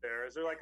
there. Is there like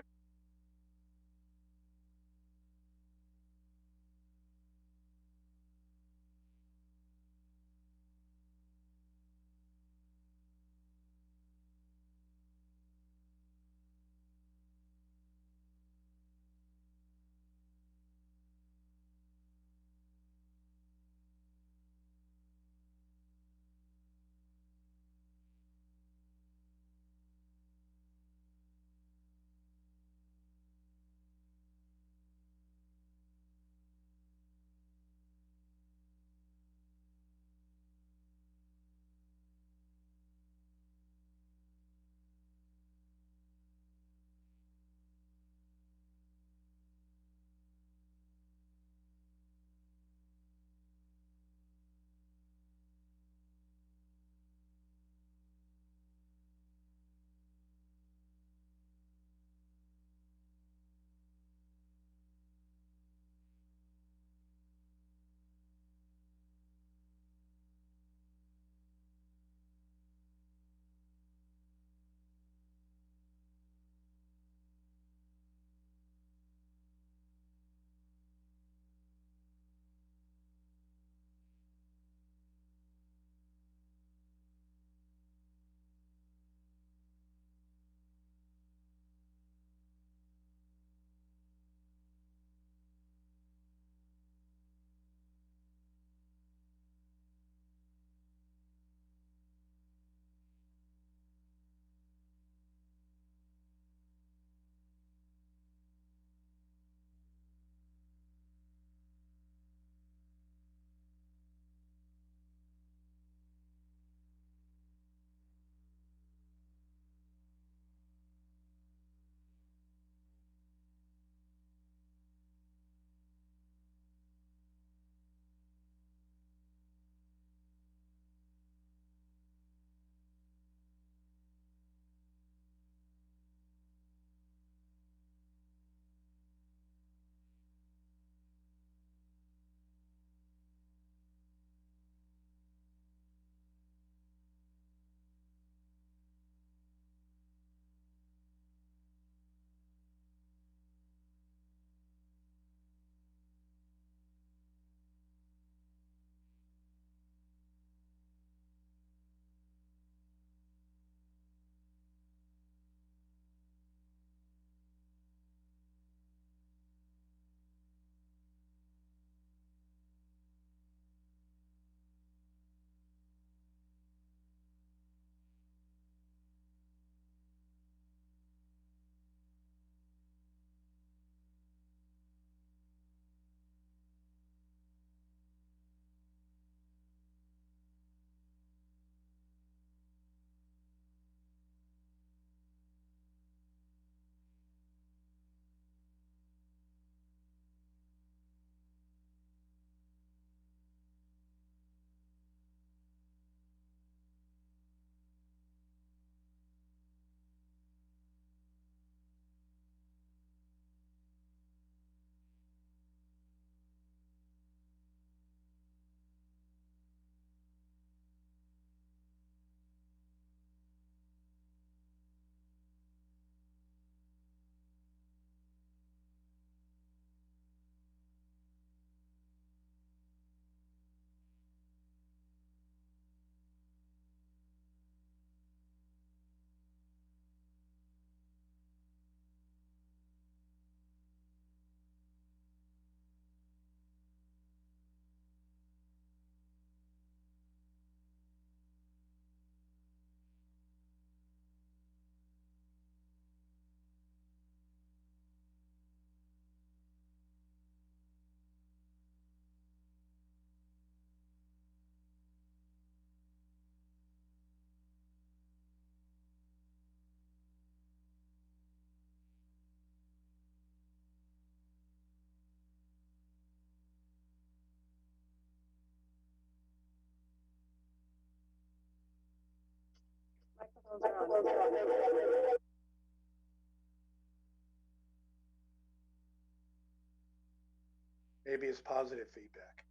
maybe it's positive feedback.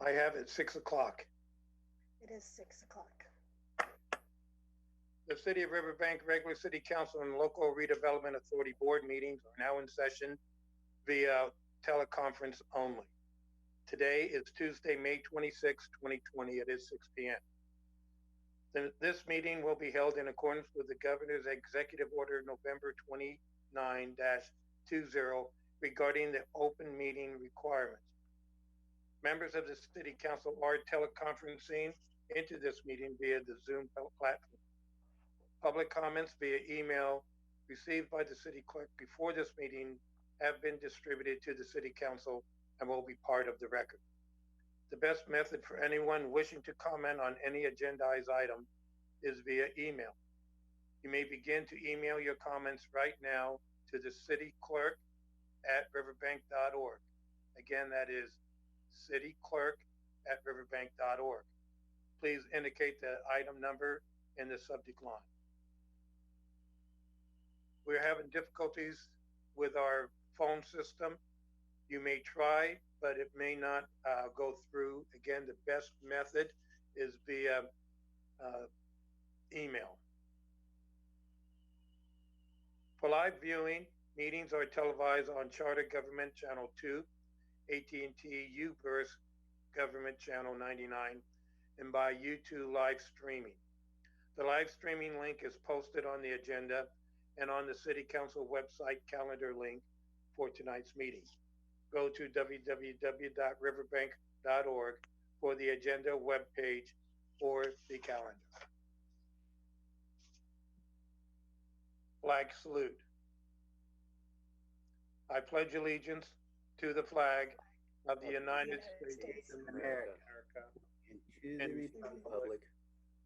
I have it 6 o'clock. It is 6 o'clock. The City of Riverbank regular City Council and Local Redevelopment Authority Board meetings are now in session via teleconference only. Today is Tuesday, May 26, 2020. It is 6 p.m. This meeting will be held in accordance with the Governor's Executive Order November 29-20 regarding the open meeting requirements. Members of the City Council are teleconferencing into this meeting via the Zoom platform. Public comments via email received by the City Clerk before this meeting have been distributed to the City Council and will be part of the record. The best method for anyone wishing to comment on any agendized item is via email. You may begin to email your comments right now to the City Clerk at riverbank.org. Again, that is cityclerk@riverbank.org. Please indicate the item number in the subject line. We're having difficulties with our phone system. You may try, but it may not go through. Again, the best method is via email. For live viewing, meetings are televised on Charter Government Channel 2, AT&T U-verse Government Channel 99, and by YouTube live streaming. The live streaming link is posted on the agenda and on the City Council website calendar link for tonight's meeting. Go to www.riverbank.org for the agenda webpage or the calendar. Flag salute. I pledge allegiance to the flag of the United States of America and to the republic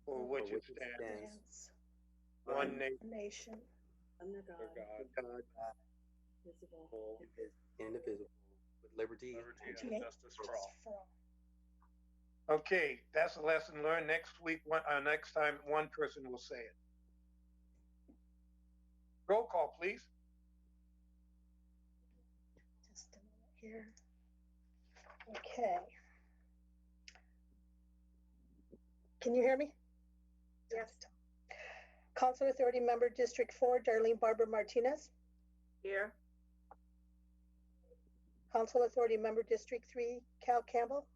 for which it stands, one nation, under God, visible, indivisible, with liberty and justice for all. Okay, that's a lesson learned. Next time, one person will say it. Roll call, please. just a minute here. Okay. Can you hear me? Yes. Council Authority Member District 4, Darlene Barbara Martinez. Here. Council Authority Member District 3, Cal Campbell.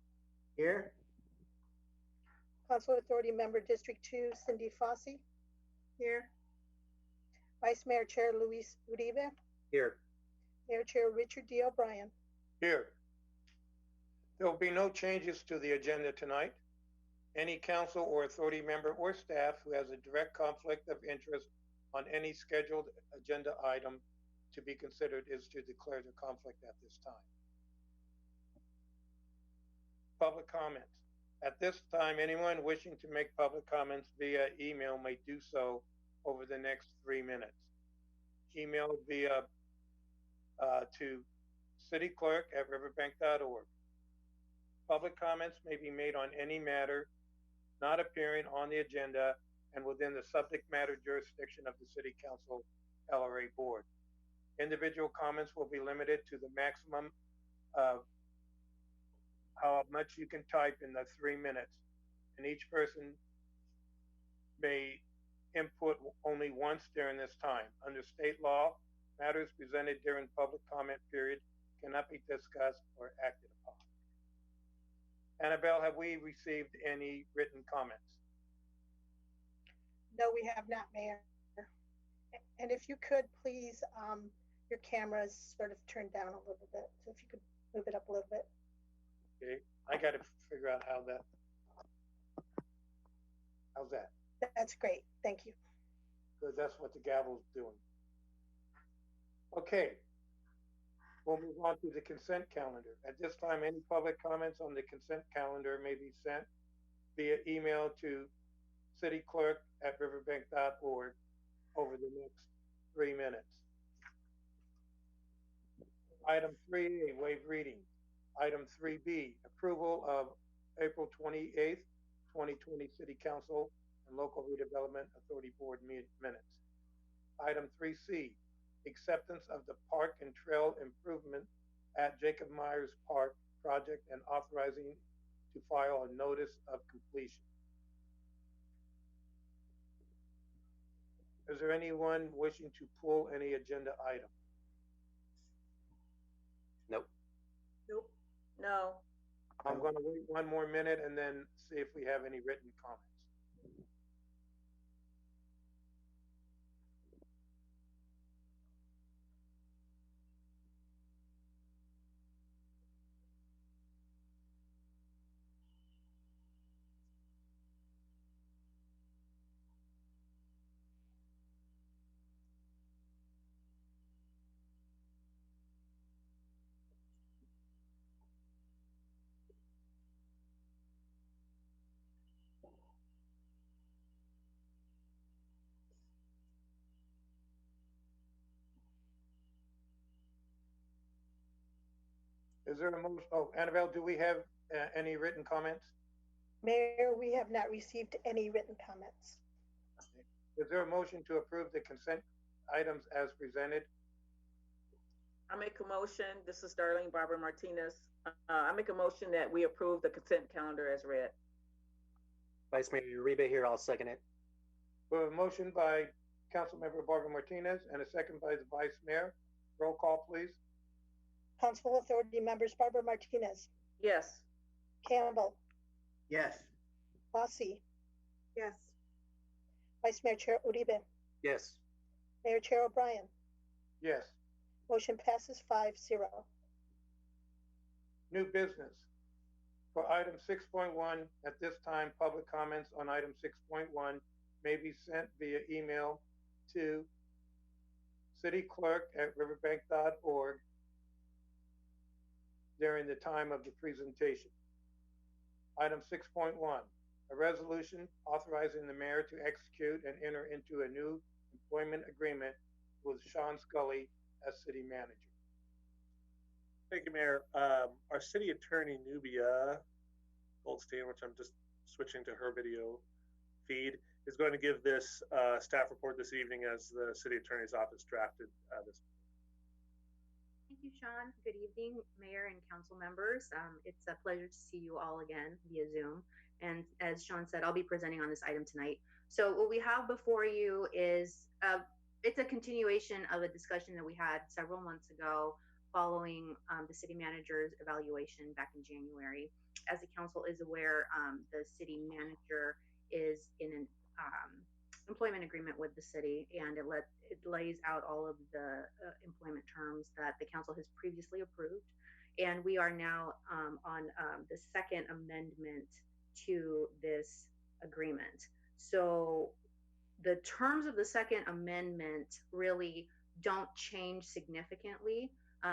Here. Council Authority Member District 2, Cindy Fossey. Here. Vice Mayor Chair Luis Uribe. Here. Mayor Chair Richard D. O'Brien. Here. There will be no changes to the agenda tonight. Any council or authority member or staff who has a direct conflict of interest on any scheduled agenda item to be considered is to declare the conflict at this time. Public comments. At this time, anyone wishing to make public comments via email may do so over the next 3 minutes. Email via to cityclerk@riverbank.org. Public comments may be made on any matter not appearing on the agenda and within the subject matter jurisdiction of the City Council LRA Board. Individual comments will be limited to the maximum of how much you can type in the 3 minutes, and each person may input only once during this time. Under state law, matters presented during public comment period cannot be discussed or acted upon. Annabelle, have we received any written comments? No, we have not, Mayor. And if you could, please, your camera is sort of turned down a little bit. So if you could move it up a little bit. Okay, I got to figure out how's that? That's great. Thank you. Because that's what the gavel's doing. Okay. We'll move on to the consent calendar. At this time, any public comments on the consent calendar may be sent via email to cityclerk@riverbank.org over the next 3 minutes. Item 3A, waive reading. Item 3B, approval of April 28th, 2020 City Council and Local Redevelopment Authority Board minutes. Item 3C, acceptance of the park and trail improvement at Jacob Myers Park project and authorizing to file a notice of completion. Is there anyone wishing to pull any agenda item? Nope. Nope. No. I'm going to wait one more minute and then see if we have any written comments. Is there a motion? Oh, Annabelle, do we have any written comments? Mayor, we have not received any written comments. Is there a motion to approve the consent items as presented? I make a motion. This is Darlene Barbara Martinez. I make a motion that we approve the consent calendar as read. Vice Mayor Uribe here. I'll second it. We have a motion by Councilmember Barbara Martinez and a second by the Vice Mayor. Roll call, please. Council Authority members Barbara Martinez, Yes. Campbell, Yes. Bossy, Yes. Vice Mayor Chair Uribe, Yes. Mayor Chair O'Brien. Yes. Motion passes 5-0. New business. For item 6.1, at this time, public comments on item 6.1 may be sent via email to cityclerk@riverbank.org during the time of the presentation. Item 6.1, a resolution authorizing the mayor to execute and enter into a new employment agreement with Sean Scully as city manager. Thank you, Mayor. Our city attorney, Nubia Goldstein, which I'm just switching to her video feed, is going to give this staff report this evening as the city attorney's office drafted this. Thank you, Sean. Good evening, Mayor and council members. It's a pleasure to see you all again via Zoom. And as Sean said, I'll be presenting on this item tonight. So what we have before you is, it's a continuation of a discussion that we had several months ago following the city manager's evaluation back in January. As the council is aware, the city manager is in an employment agreement with the city, and it lays out all of the employment terms that the council has previously approved. And we are now on the second amendment to this agreement. So the terms of the second amendment really don't change significantly.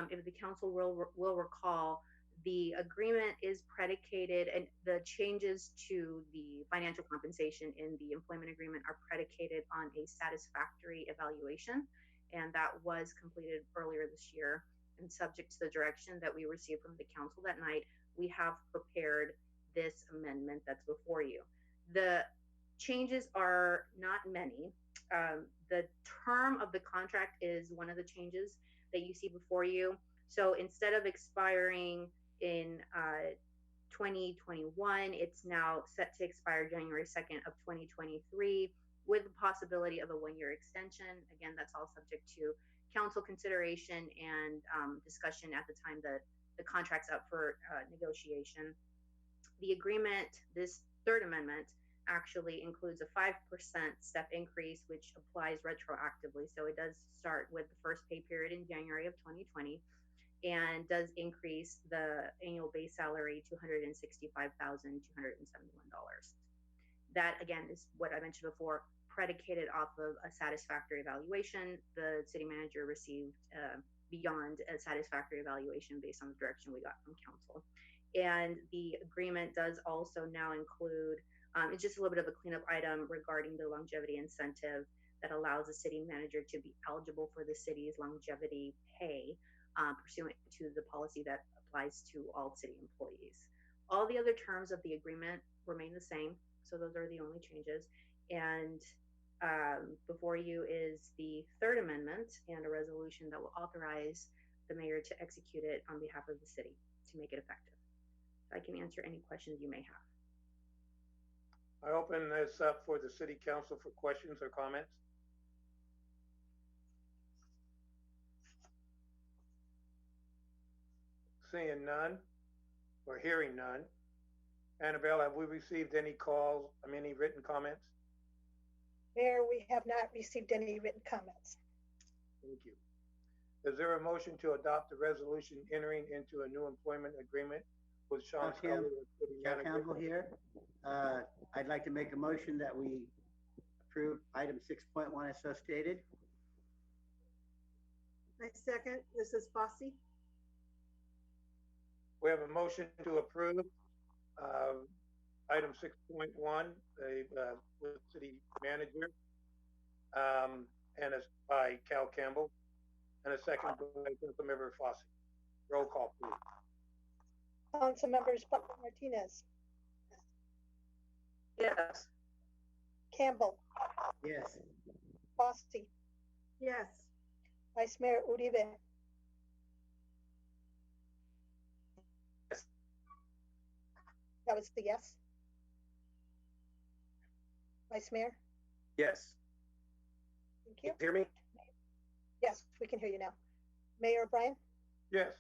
If the council will recall, the agreement is predicated, and the changes to the financial compensation in the employment agreement are predicated on a satisfactory evaluation. And that was completed earlier this year. And subject to the direction that we received from the council that night, we have prepared this amendment that's before you. The changes are not many. The term of the contract is one of the changes that you see before you. So instead of expiring in 2021, it's now set to expire January 2nd of 2023 with the possibility of a one-year extension. Again, that's all subject to council consideration and discussion at the time that the contract's up for negotiation. The agreement, this third amendment, actually includes a 5% step increase, which applies retroactively. So it does start with the first pay period in January of 2020 and does increase the annual base salary to $165,271. That, again, is what I mentioned before, predicated off of a satisfactory evaluation. The city manager received beyond a satisfactory evaluation based on the direction we got from council. And the agreement does also now include, it's just a little bit of a cleanup item regarding the longevity incentive that allows the city manager to be eligible for the city's longevity pay pursuant to the policy that applies to all city employees. All the other terms of the agreement remain the same. So those are the only changes. And before you is the third amendment and a resolution that will authorize the mayor to execute it on behalf of the city to make it effective. So I can answer any questions you may have. I open this up for the city council for questions or comments. Seeing none or hearing none. Annabelle, have we received any calls, any written comments? Mayor, we have not received any written comments. Thank you. Is there a motion to adopt the resolution entering into a new employment agreement with Sean Scully, the city manager? Campbell here. I'd like to make a motion that we approve item 6.1 as so stated. I second. This is Fossey. We have a motion to approve item 6.1, with city manager, and it's by Cal Campbell, and a second by Councilmember Fossey. Roll call, please. Councilmembers Butler Martinez, Yes. Campbell, Yes. Fossey, Yes. Vice Mayor Uribe. Yes. That was the yes. Vice Mayor, Yes. thank Can you. you hear me? Yes, we can hear you now. Mayor O'Brien, Yes.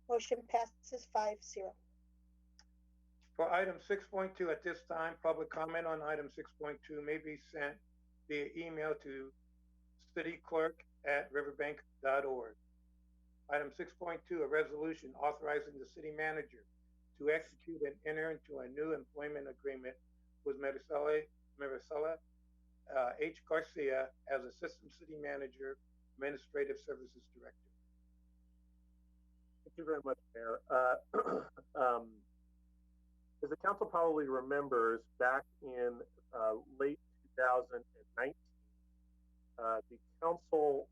motion passes 5-0. For item 6.2, at this time, public comment on item 6.2 may be sent via email to cityclerk@riverbank.org. Item 6.2, a resolution authorizing the city manager to execute and enter into a new employment agreement with Marisela H. Garcia as Assistant City Manager, Administrative Services Director. Thank you very much, Mayor. As the council probably remembers, back in late 2019, the council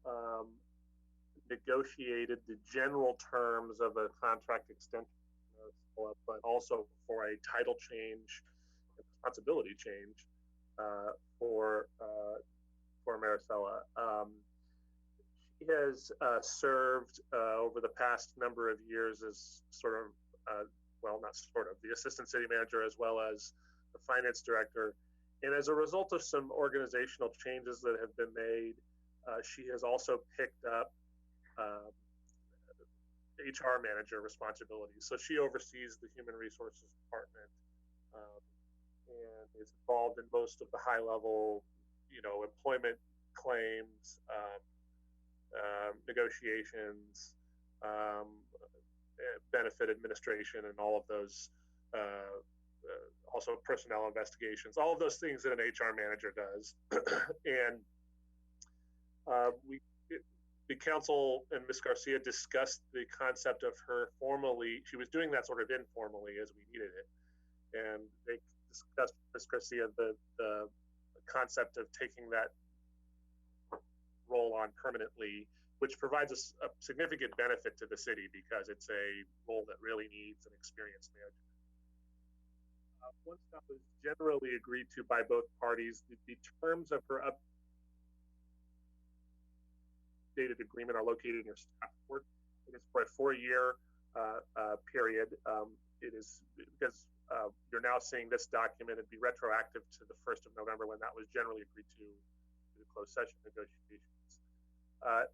negotiated the general terms of a contract extension, but also for a title change, a responsibility change for Marisela. She has served over the past number of years as the assistant city manager as well as the finance director. And as a result of some organizational changes that have been made, she has also picked up HR manager responsibilities. So she oversees the human resources department and is involved in most of the high level, employment claims, negotiations, benefit administration, and all of those, also personnel investigations, all of those things that an HR manager does. And the council and Ms. Garcia discussed the concept of her she was doing that sort of informally as we needed it. And they discussed with Ms. Garcia the concept of taking that role on permanently, which provides a significant benefit to the city because it's a role that really needs an experienced manager. Once that was generally agreed to by both parties, the terms of her updated agreement are located in your staff report. It is for a 4-year period. It is because you're now seeing this document and be retroactive to the 1st of November when that was generally agreed to the closed session negotiations.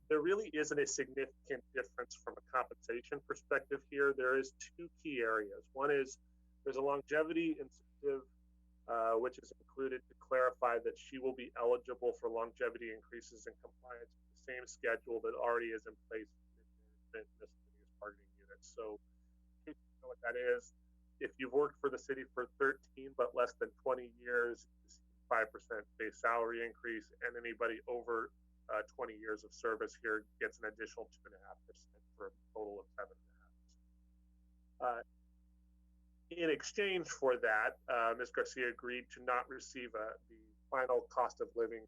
There really isn't a significant difference from a compensation perspective here. There is 2 key areas. One is there's a longevity incentive, which is included to clarify that she will be eligible for longevity increases in compliance with the same schedule that already is in place in miscellaneous bargaining units. So, if you know what that is, if you've worked for the city for 13 but less than 20 years, 5% base salary increase, and anybody over 20 years of service here gets an additional 2.5% for a total of 7.5%. In exchange for that, Ms. Garcia agreed to not receive the final cost of living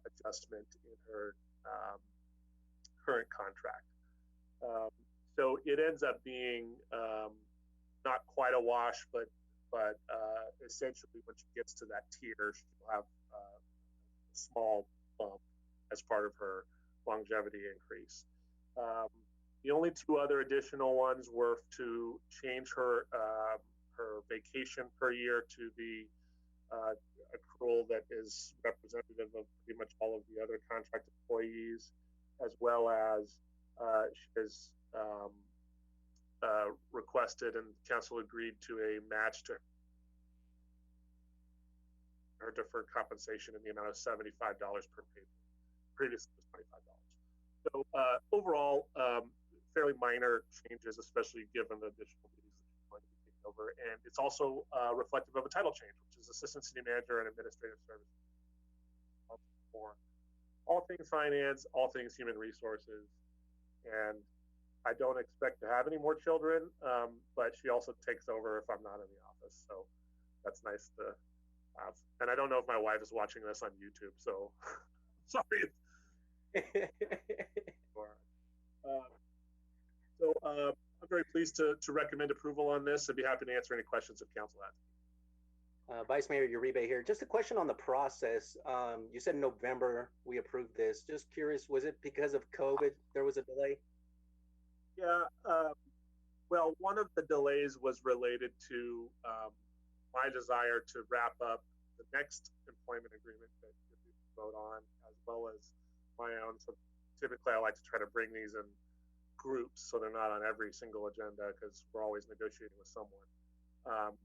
adjustment in her current contract. So it ends up being not quite a wash, but essentially when she gets to that tier, she'll have a small bump as part of her longevity increase. The only 2 other additional ones were to change her vacation per year to the accrual that is representative of pretty much all of the other contract employees, as well as she has requested and council agreed to a match to her deferred compensation in the amount of $75 per pay. Previously it was $25. So overall, fairly minor changes, especially given the additional duties that she's going to be taking over. And it's also reflective of a title change, which is Assistant City Manager and Administrative Services for all things finance, all things human resources. And I don't expect to have any more children, but she also takes over if I'm not in the office. So that's nice to have. And I don't know if my wife is watching this on YouTube, so sorry. I'm very pleased to recommend approval on this. I'd be happy to answer any questions if council has. Vice Mayor Uribe here. Just a question on the process. You said in November we approved this. Just curious, was it because of COVID there was a delay? Yeah. Well, one of the delays was related to my desire to wrap up the next employment agreement that we vote on, as well as my own. So typically I like to try to bring these in groups so they're not on every single agenda because we're always negotiating with someone. So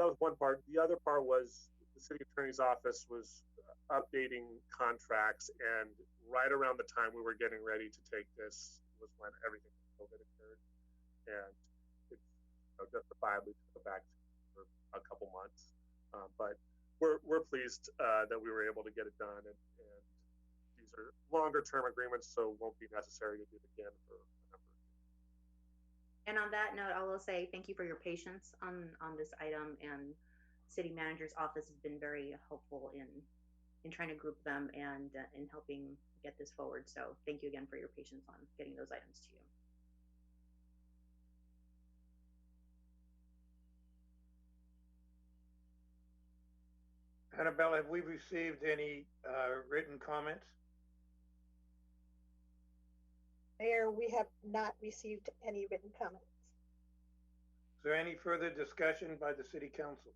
that was one part. The other part was the city attorney's office was updating contracts, and right around the time we were getting ready to take this was when everything with COVID occurred, and it justifiably took it back for a couple months. But we're pleased that we were able to get it done, and these are longer term agreements, so it won't be necessary to do it again for a number of years. And on that note, I will say thank you for your patience on this item, and city manager's office has been very helpful in trying to group them and in helping get this forward. So thank you again for your patience on getting those items to you. Annabelle, have we received any written comments? Mayor, we have not received any written comments. Is there any further discussion by the city council?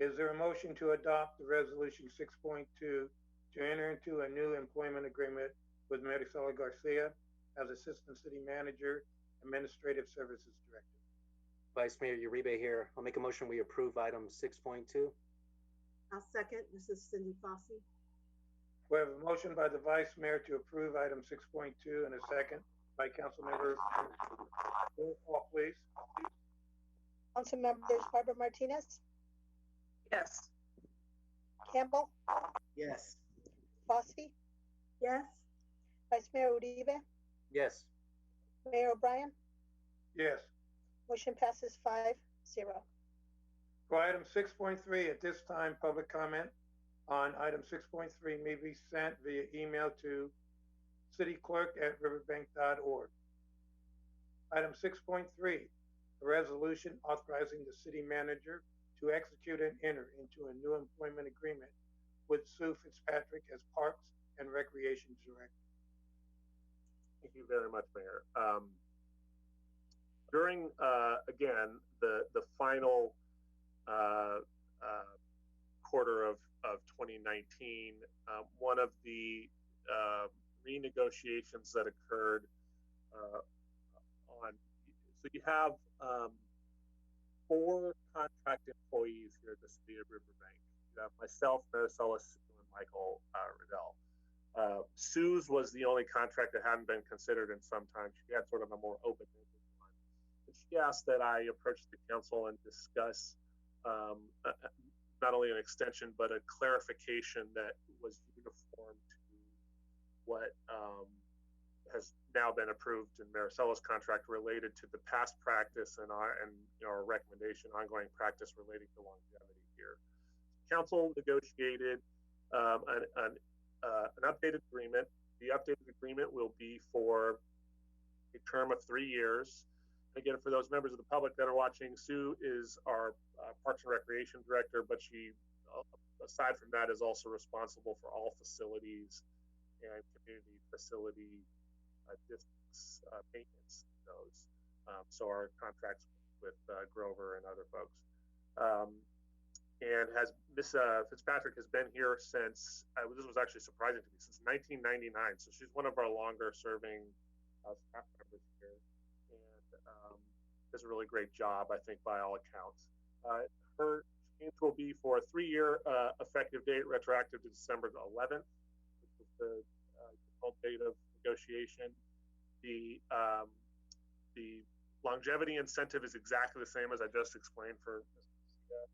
Is there a motion to adopt the resolution 6.2 to enter into a new employment agreement with Marisela Garcia as Assistant City Manager, Administrative Services Director? Vice Mayor Uribe here. I'll make a motion we approve item 6.2. I'll second. This is Cindy Fossey. We have a motion by the Vice Mayor to approve item 6.2 and a second by Councilmember. Roll call, please. Council members Barbara Martinez, Yes. Campbell, Yes. Fossey, Yes. Vice Mayor Uribe, Yes. Mayor O'Brien. Yes. Motion passes 5-0. For item 6.3, at this time, public comment on item 6.3 may be sent via email to cityclerk@riverbank.org. Item 6.3, a resolution authorizing the city manager to execute and enter into a new employment agreement with Sue Fitzpatrick as Parks and Recreation Director. Thank you very much, Mayor. During, again, the final quarter of 2019, one of the renegotiations that occurred so you have 4 contract employees here at the city of Riverbank. You have myself, Marisela, and Michael Riddell. Sue's was the only contract that hadn't been considered in some time. She had sort of a more open one. And she asked that I approach the council and discuss not only an extension, but a clarification that was uniform to what has now been approved in Marisela's contract related to the past practice and our recommendation, ongoing practice relating to longevity here. Council negotiated an updated agreement. The updated agreement will be for a term of 3 years. Again, for those members of the public that are watching, Sue is our Parks and Recreation Director, but she, aside from that, is also responsible for all facilities and community facility distance maintenance of those. So our contracts with Grover and other folks. And Miss Fitzpatrick has been here since, this was actually surprising to me, since 1999. So she's one of our longer serving staff members here, and does a really great job, I think, by all accounts. Her change will be for a 3-year effective date, retroactive to December the 11th, which is the default date of negotiation. The longevity incentive is exactly the same as I just explained for Ms. Garcia.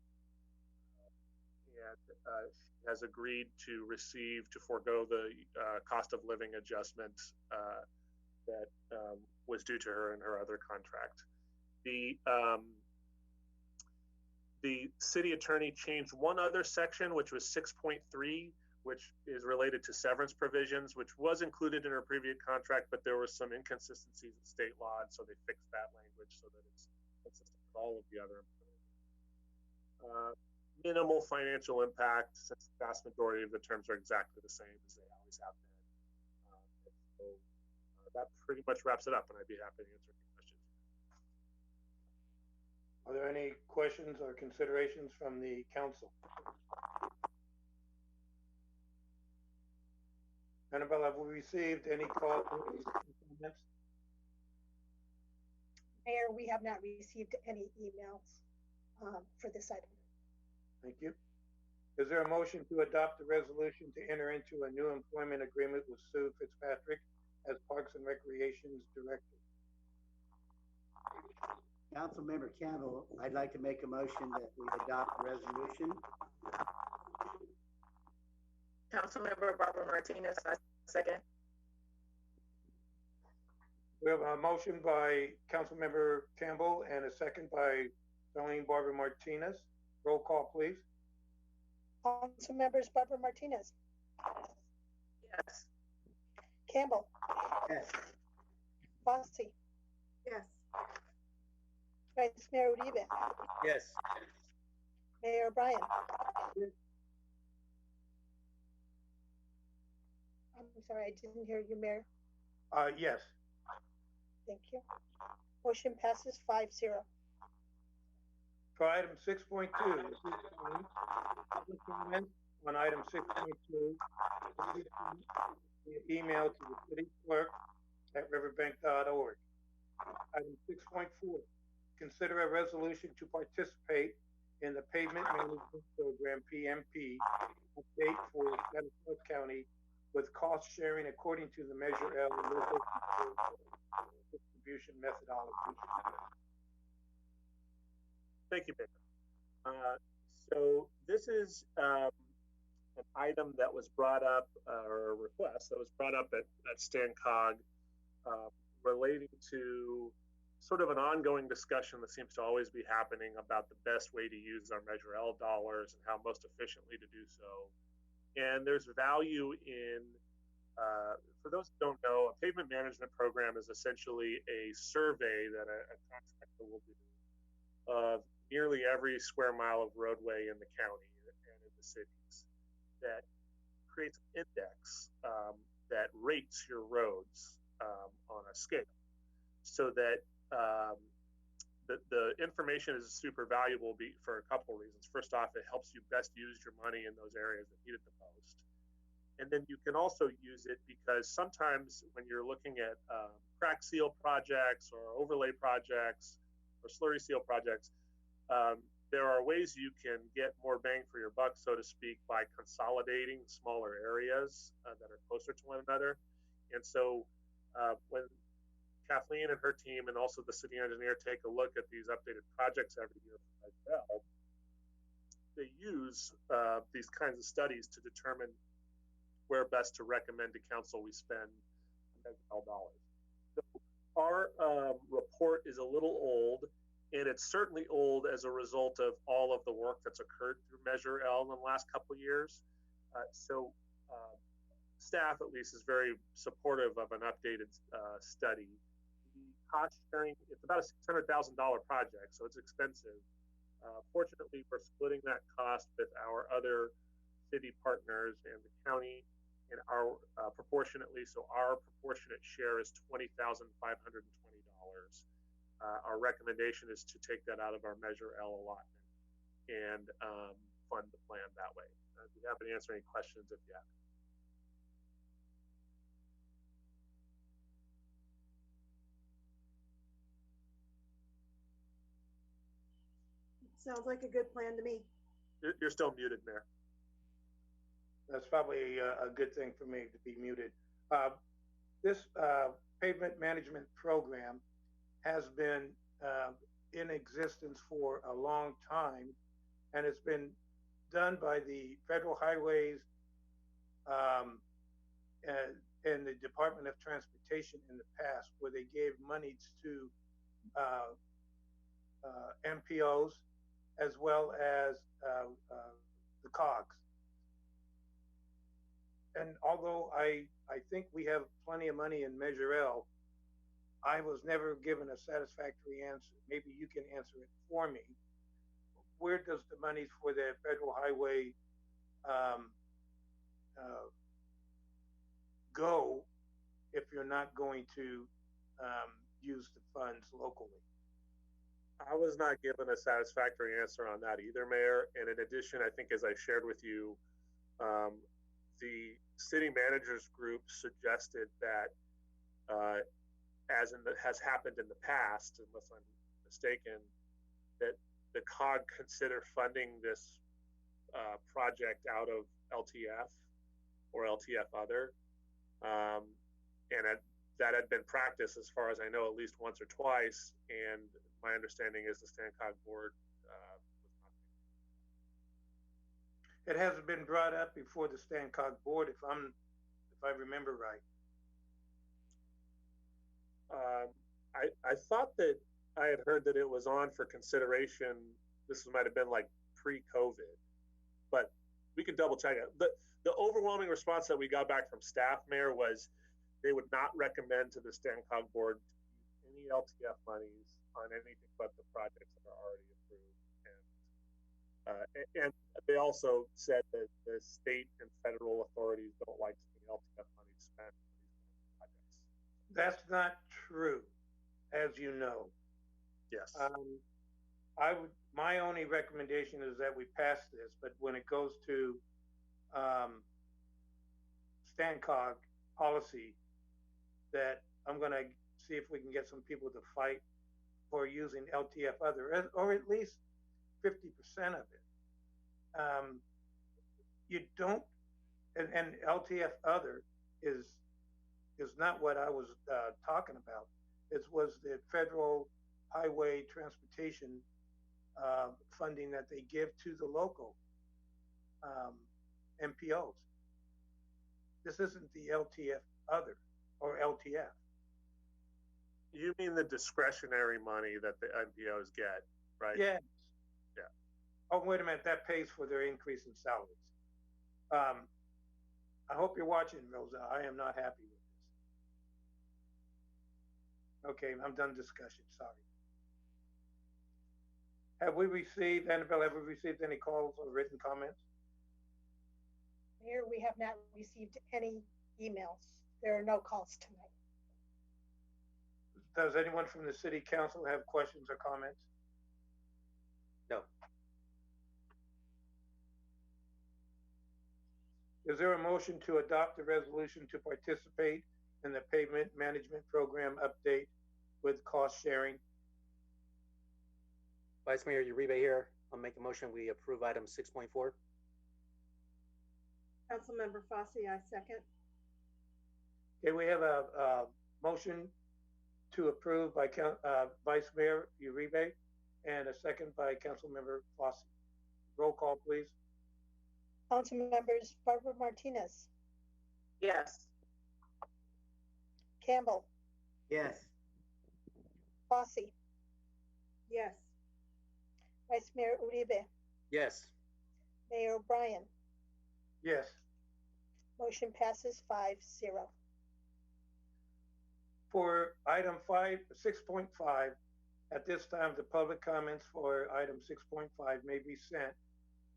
And she has agreed to forego the cost of living adjustment that was due to her in her other contract. The city attorney changed one other section, which was 6.3, which is related to severance provisions, which was included in her previous contract, but there were some inconsistencies in state law, and so they fixed that language so that it's consistent with all of the other minimal financial impact, since the vast majority of the terms are exactly the same as they always have been. So that pretty much wraps it up, and I'd be happy to answer any questions. Are there any questions or considerations from the council? Annabelle, have we received any calls or comments? Mayor, we have not received any emails for this item. Thank you. Is there a motion to adopt the resolution to enter into a new employment agreement with Sue Fitzpatrick as Parks and Recreation's Director? Councilmember Campbell, I'd like to make a motion that we adopt the resolution. Councilmember Barbara Martinez, I second. We have a motion by Councilmember Campbell and a second by Darlene Barbara Martinez. Roll call, please. Councilmembers Barbara Martinez. Yes. Campbell. Yes. Fossey. Yes. Vice Mayor Uribe. Yes. Mayor O'Brien. I'm sorry, I didn't hear you, Mayor. Yes. Thank you. Motion passes 5-0. For item 6.2, public comment on item 6.2, email to the city clerk at riverbank.org. Item 6.4, consider a resolution to participate in the Pavement Management Program, PMP, update for Stanislaus County with cost sharing according to the Measure L local distribution methodology. Thank you, Mayor. So this is an item that was brought up, or a request that was brought up at StanCog, relating to sort of an ongoing discussion that seems to always be happening about the best way to use our Measure L dollars and how most efficiently to do so. And there's value in, for those who don't know, a pavement management program is essentially a survey that a contractor will do of nearly every square mile of roadway in the county and in the cities, that creates an index that rates your roads on a scale, so that the information is super valuable for a couple of reasons. First off, it helps you best use your money in those areas that need it the most. And then you can also use it because sometimes when you're looking at crack seal projects or overlay projects or slurry seal projects, there are ways you can get more bang for your buck, so to speak, by consolidating smaller areas that are closer to one another. And so when Kathleen and her team and also the city engineer take a look at these updated projects every year as well, they use these kinds of studies to determine where best to recommend to council we spend Measure L dollars. So our report is a little old, and it's certainly old as a result of all of the work that's occurred through Measure L in the last couple of years. So staff, at least, is very supportive of an updated study. The cost sharing, it's about a $600,000 project, so it's expensive. Fortunately, we're splitting that cost with our other city partners and the county, and our proportionately, so our proportionate share is $20,520. Our recommendation is to take that out of our Measure L allotment and fund the plan that way. I'd be happy to answer any questions if you have. Sounds like a good plan to me. You're still muted, Mayor. That's probably a good thing for me to be muted. This pavement management program has been in existence for a long time, and it's been done by the Federal Highways and the Department of Transportation in the past, where they gave monies to MPOs as well as the COGS. And although I think we have plenty of money in Measure L, I was never given a satisfactory answer. Maybe you can answer it for me. Where does the money for the Federal Highway go if you're not going to use the funds locally? I was not given a satisfactory answer on that either, Mayor. And in addition, I think as I shared with you, the city managers group suggested that, has happened in the past, unless I'm mistaken, that the COG consider funding this project out of LTF or LTF other. And that had been practiced, as far as I know, at least once or twice. And my understanding is the StanCog board was not. It hasn't been brought up before the StanCog board, if I remember right. I thought that I had heard that it was on for consideration. This might have been like pre-COVID, but we could double check it. The overwhelming response that we got back from staff, Mayor, was they would not recommend to the StanCog board to use any LTF monies on anything but the projects that are already approved. And they also said that the state and federal authorities don't like seeing LTF money spent on these projects. That's not true, as you know. Yes. My only recommendation is that we pass this, but when it goes to StanCog policy, that I'm going to see if we can get some people to fight for using LTF other, or at least 50% of it. You don't, and LTF other is not what I was talking about. It was the Federal Highway Transportation funding that they give to the local MPOs. This isn't the LTF other or LTF. You mean the discretionary money that the MPOs get, right? Yes. Yeah. Oh, wait a minute. That pays for their increase in salaries. I hope you're watching, Rosa. I am not happy with this. Okay, I'm done discussion. Sorry. Have we received, Annabelle, have we received any calls or written comments? Mayor, we have not received any emails. There are no calls tonight. Does anyone from the city council have questions or comments? No. Is there a motion to adopt the resolution to participate in the pavement management program update with cost sharing? Vice Mayor Uribe here. I'll make a motion. We approve item 6.4. Councilmember Fosse, I second. Okay, we have a motion to approve by Vice Mayor Uribe and a second by Councilmember Fosse. Roll call, please. Council members Barbara Martinez, Yes. Campbell, Yes. Fosse, Yes. Vice Mayor Uribe, Yes. Mayor O'Brien. Yes. Motion passes 5-0. For item 6.5, at this time, the public comments for item 6.5 may be sent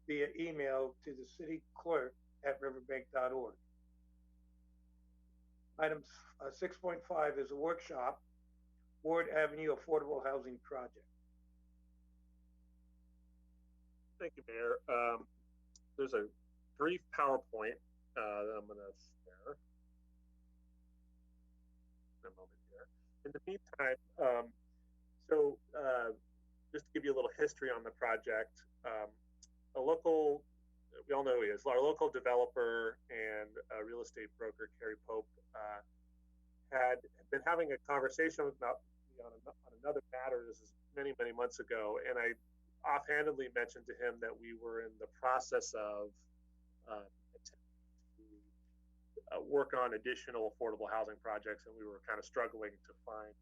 via email to the city clerk at riverbank.org. Item 6.5 is a workshop, Ward Avenue Affordable Housing Project. Thank you, Mayor. There's a brief PowerPoint that I'm going to share in a moment here. In the meantime, just to give you a little history on the project, a local, we all know who he is, our local developer and real estate broker, Kerry Pope, had been having a conversation about me on another matter. This is many, many months ago, and I offhandedly mentioned to him that we were in the process of work on additional affordable housing projects, and we were kind of struggling to find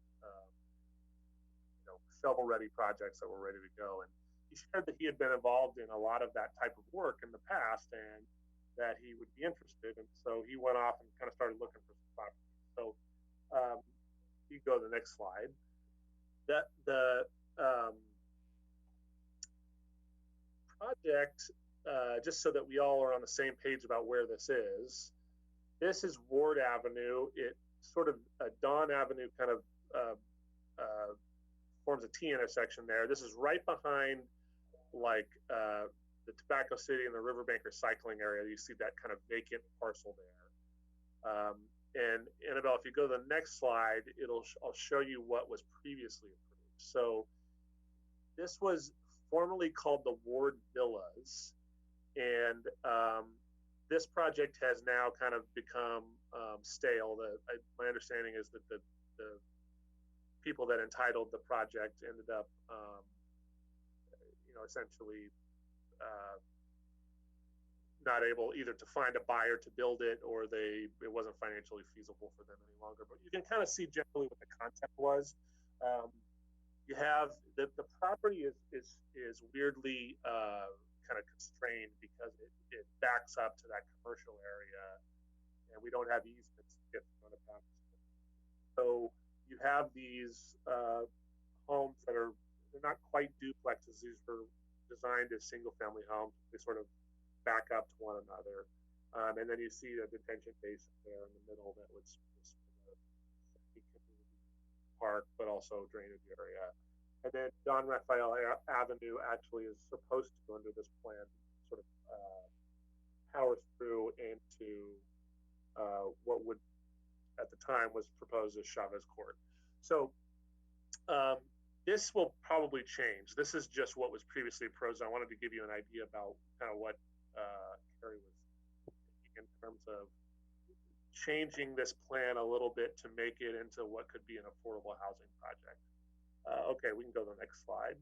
shovel-ready projects that were ready to go. And he shared that he had been involved in a lot of that type of work in the past, and that he would be interested. And so he went off and kind of started looking for some properties. So you go to the next slide. The project, just so that we all are on the same page about where this is Ward Avenue. It sort of Dawn Avenue kind of forms a T intersection there. This is right behind like the Tobacco City and the Riverbank recycling area. You see that kind of vacant parcel there. And Annabelle, if you go to the next slide, I'll show you what was previously approved. So this was formerly called the Ward Villas, and this project has now kind of become stale. My understanding is that the people that entitled the project ended up, essentially not able either to find a buyer to build it, or it wasn't financially feasible for them any longer. But you can kind of see generally what the concept was. You have the property is weirdly kind of constrained because it backs up to that commercial area, and we don't have easements to get from the property. So you have these homes that they're not quite duplexes. These were designed as single-family homes. They sort of back up to one another, and then you see a detention basin there in the middle that was park, but also drainage area. And then Don Raphael Avenue actually is supposed to, under this plan, sort of powers through into what would, at the time, was proposed as Chavez Court. So this will probably change. This is just what was previously proposed. I wanted to give you an idea about kind of what Kerry was thinking in terms of changing this plan a little bit to make it into what could be an affordable housing project. Okay, we can go to the next slide.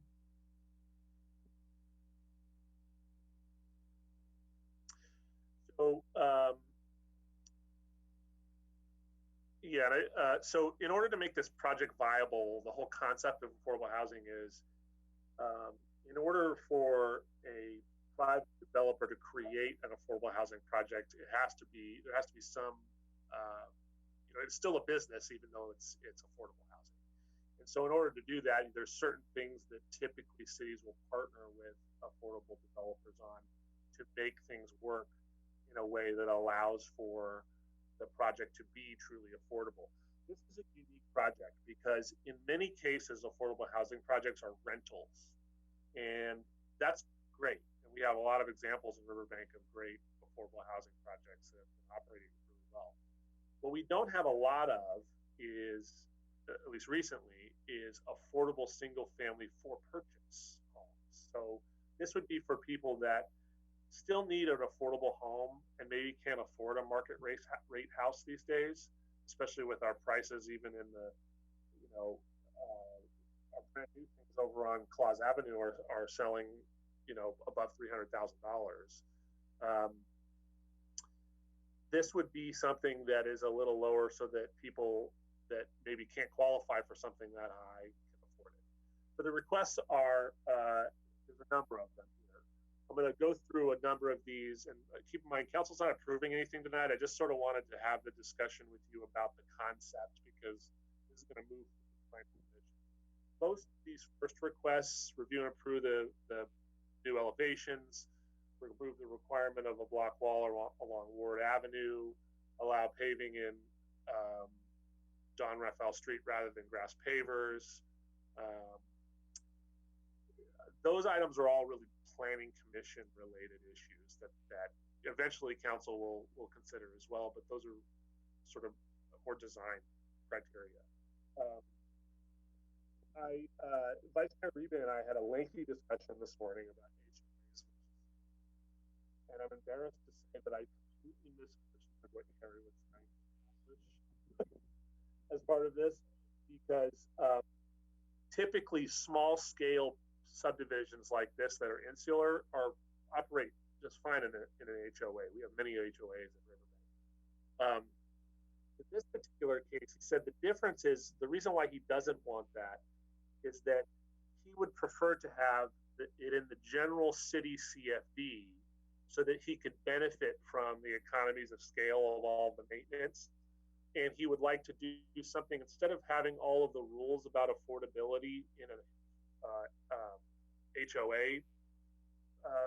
So, so in order to make this project viable, the whole concept of affordable housing is, in order for a private developer to create an affordable housing project, there has to be some, it's still a business, even though it's affordable housing. And so in order to do that, there's certain things that typically cities will partner with affordable developers on to make things work in a way that allows for the project to be truly affordable. This is a unique project because in many cases, affordable housing projects are rentals, and that's great. And we have a lot of examples in Riverbank of great affordable housing projects that have been operating really well. What we don't have a lot of is, at least recently, is affordable single-family for-purchase homes. So this would be for people that still need an affordable home and maybe can't afford a market rate house these days, especially with our prices, even in the, our brand new things over on Claus Avenue are selling, above $300,000. This would be something that is a little lower so that people that maybe can't qualify for something that high can afford it. So the requests are, there's a number of them here. I'm going to go through a number of these, and keep in mind, council's not approving anything tonight. I just sort of wanted to have the discussion with you about the concept, because this is going to move through the planning commission. Most of these first requests review and approve the new elevations, remove the requirement of a block wall along Ward Avenue, allow paving in Don Raphael Street rather than grass pavers. Those items are all really planning commission related issues that eventually council will consider as well, but those are sort of more design criteria. Vice Mayor Reba and I had a lengthy discussion this morning about HOAs, and I'm embarrassed to say that I completely misunderstood what Carrie was trying to accomplish as part of this, because typically small scale subdivisions like this that are insular operate just fine in an HOA. We have many HOAs in Riverbank. In this particular case, he said the difference is the reason why he doesn't want that is that he would prefer to have it in the general city CFD so that he could benefit from the economies of scale of all the maintenance. And he would like to do something instead of having all of the rules about affordability in an HOA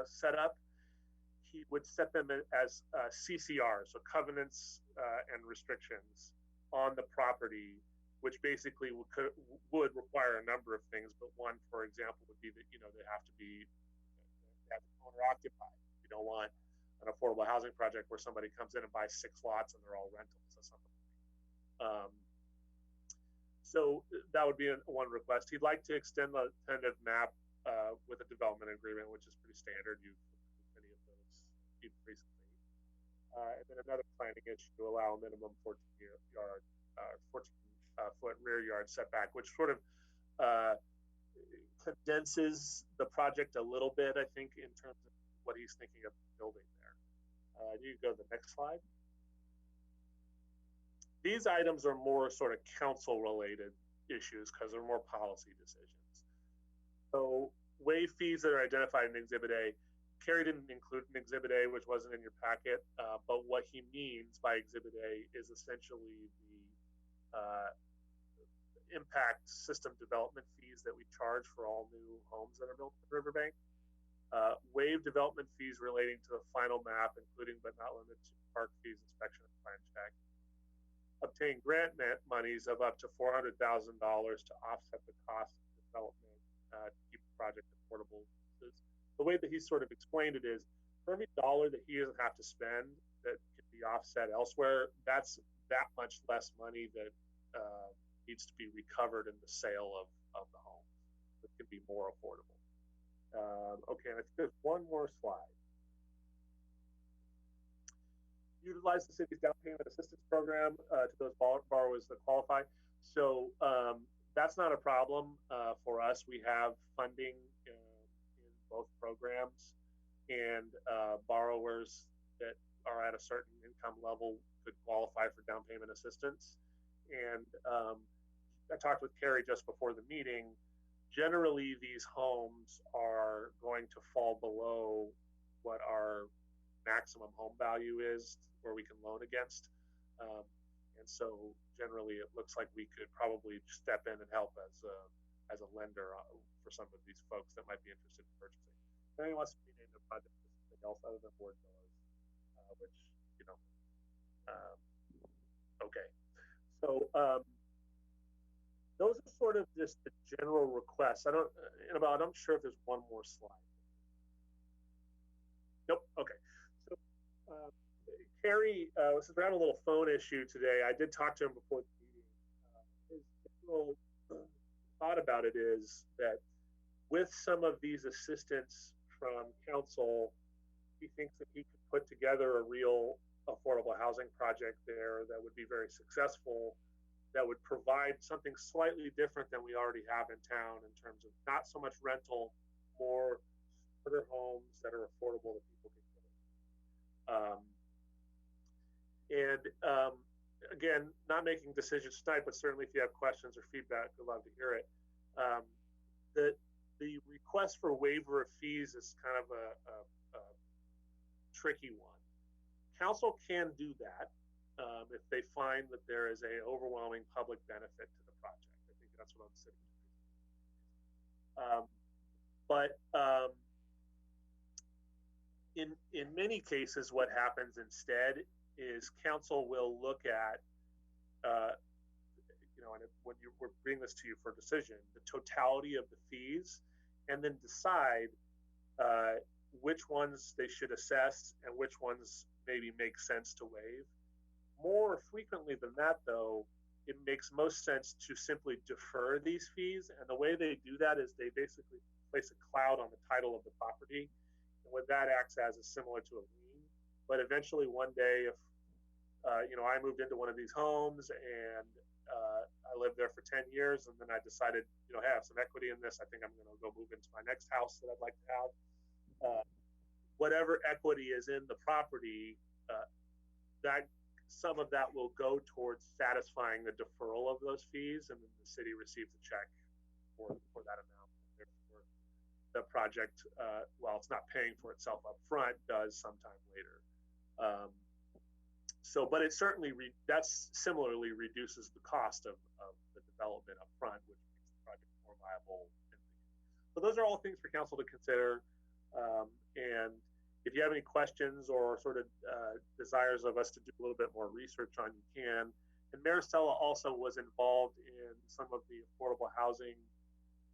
setup. He would set them as CCRs, so covenants and restrictions on the property, which basically would require a number of things. But one, for example, would be that they have to be owner occupied. You don't want an affordable housing project where somebody comes in and buys 6 lots and they're all rentals or something. So that would be one request. He'd like to extend the tentative map with a development agreement, which is pretty standard. You've many of those recently. And then another planning issue to allow a minimum 14 foot rear yard setback, which sort of condenses the project a little bit, I think, in terms of what he's thinking of building there. You can go to the next slide. These items are more sort of council related issues because they're more policy decisions. So waive fees that are identified in Exhibit A. Carrie didn't include an Exhibit A, which wasn't in your packet, but what he means by Exhibit A is essentially the impact system development fees that we charge for all new homes that are built in Riverbank. Waive development fees relating to the final map, including but not limited to park fees, inspection, and plan check. Obtain grant monies of up to $400,000 to offset the cost of development to keep the project affordable. The way that he sort of explained it is, for every dollar that he doesn't have to spend that can be offset elsewhere, that's that much less money that needs to be recovered in the sale of the home. It can be more affordable. Okay, I think there's one more slide. Utilize the city's down payment assistance program to those borrowers that qualify. So that's not a problem for us. We have funding in both programs, and borrowers that are at a certain income level could qualify for down payment assistance. And I talked with Carrie just before the meeting. Generally, these homes are going to fall below what our maximum home value is, where we can loan against. And so generally it looks like we could probably step in and help as a lender for some of these folks that might be interested in purchasing. If anyone wants to rename their project to something else other than board villas, which, okay. So those are sort of just the general requests. I'm sure if there's one more slide. Nope, okay. So Carrie, since we're having a little phone issue today, I did talk to him before the meeting. His general thought about it is that with some of these assistance from council, he thinks that he could put together a real affordable housing project there that would be very successful, that would provide something slightly different than we already have in town in terms of not so much rental, more starter homes that are affordable that people can get in. Again, not making decisions tonight, but certainly if you have questions or feedback, we'd love to hear it. The request for waiver of fees is kind of a tricky one. Council can do that if they find that there is an overwhelming public benefit to the project. I think that's what I'm saying. In many cases, what happens instead is council will look at, and when we're bringing this to you for decision, the totality of the fees, and then decide which ones they should assess and which ones maybe make sense to waive. More frequently than that, though, it makes most sense to simply defer these fees. And the way they do that is they basically place a cloud on the title of the property. And what that acts as is similar to a lien. But eventually one day, if I moved into one of these homes and I lived there for 10 years, and then I decided, hey, I have some equity in this. I think I'm going to go move into my next house that I'd like to have. Whatever equity is in the property, that some of that will go towards satisfying the deferral of those fees, and then the city receives a check for that amount. Therefore, the project, while it's not paying for itself up front, does sometime later. But it certainly that's similarly reduces the cost of the development up front, which makes the project more viable. So those are all things for council to consider. And if you have any questions or sort of desires of us to do a little bit more research on, you can. And Marisela also was involved in some of the affordable housing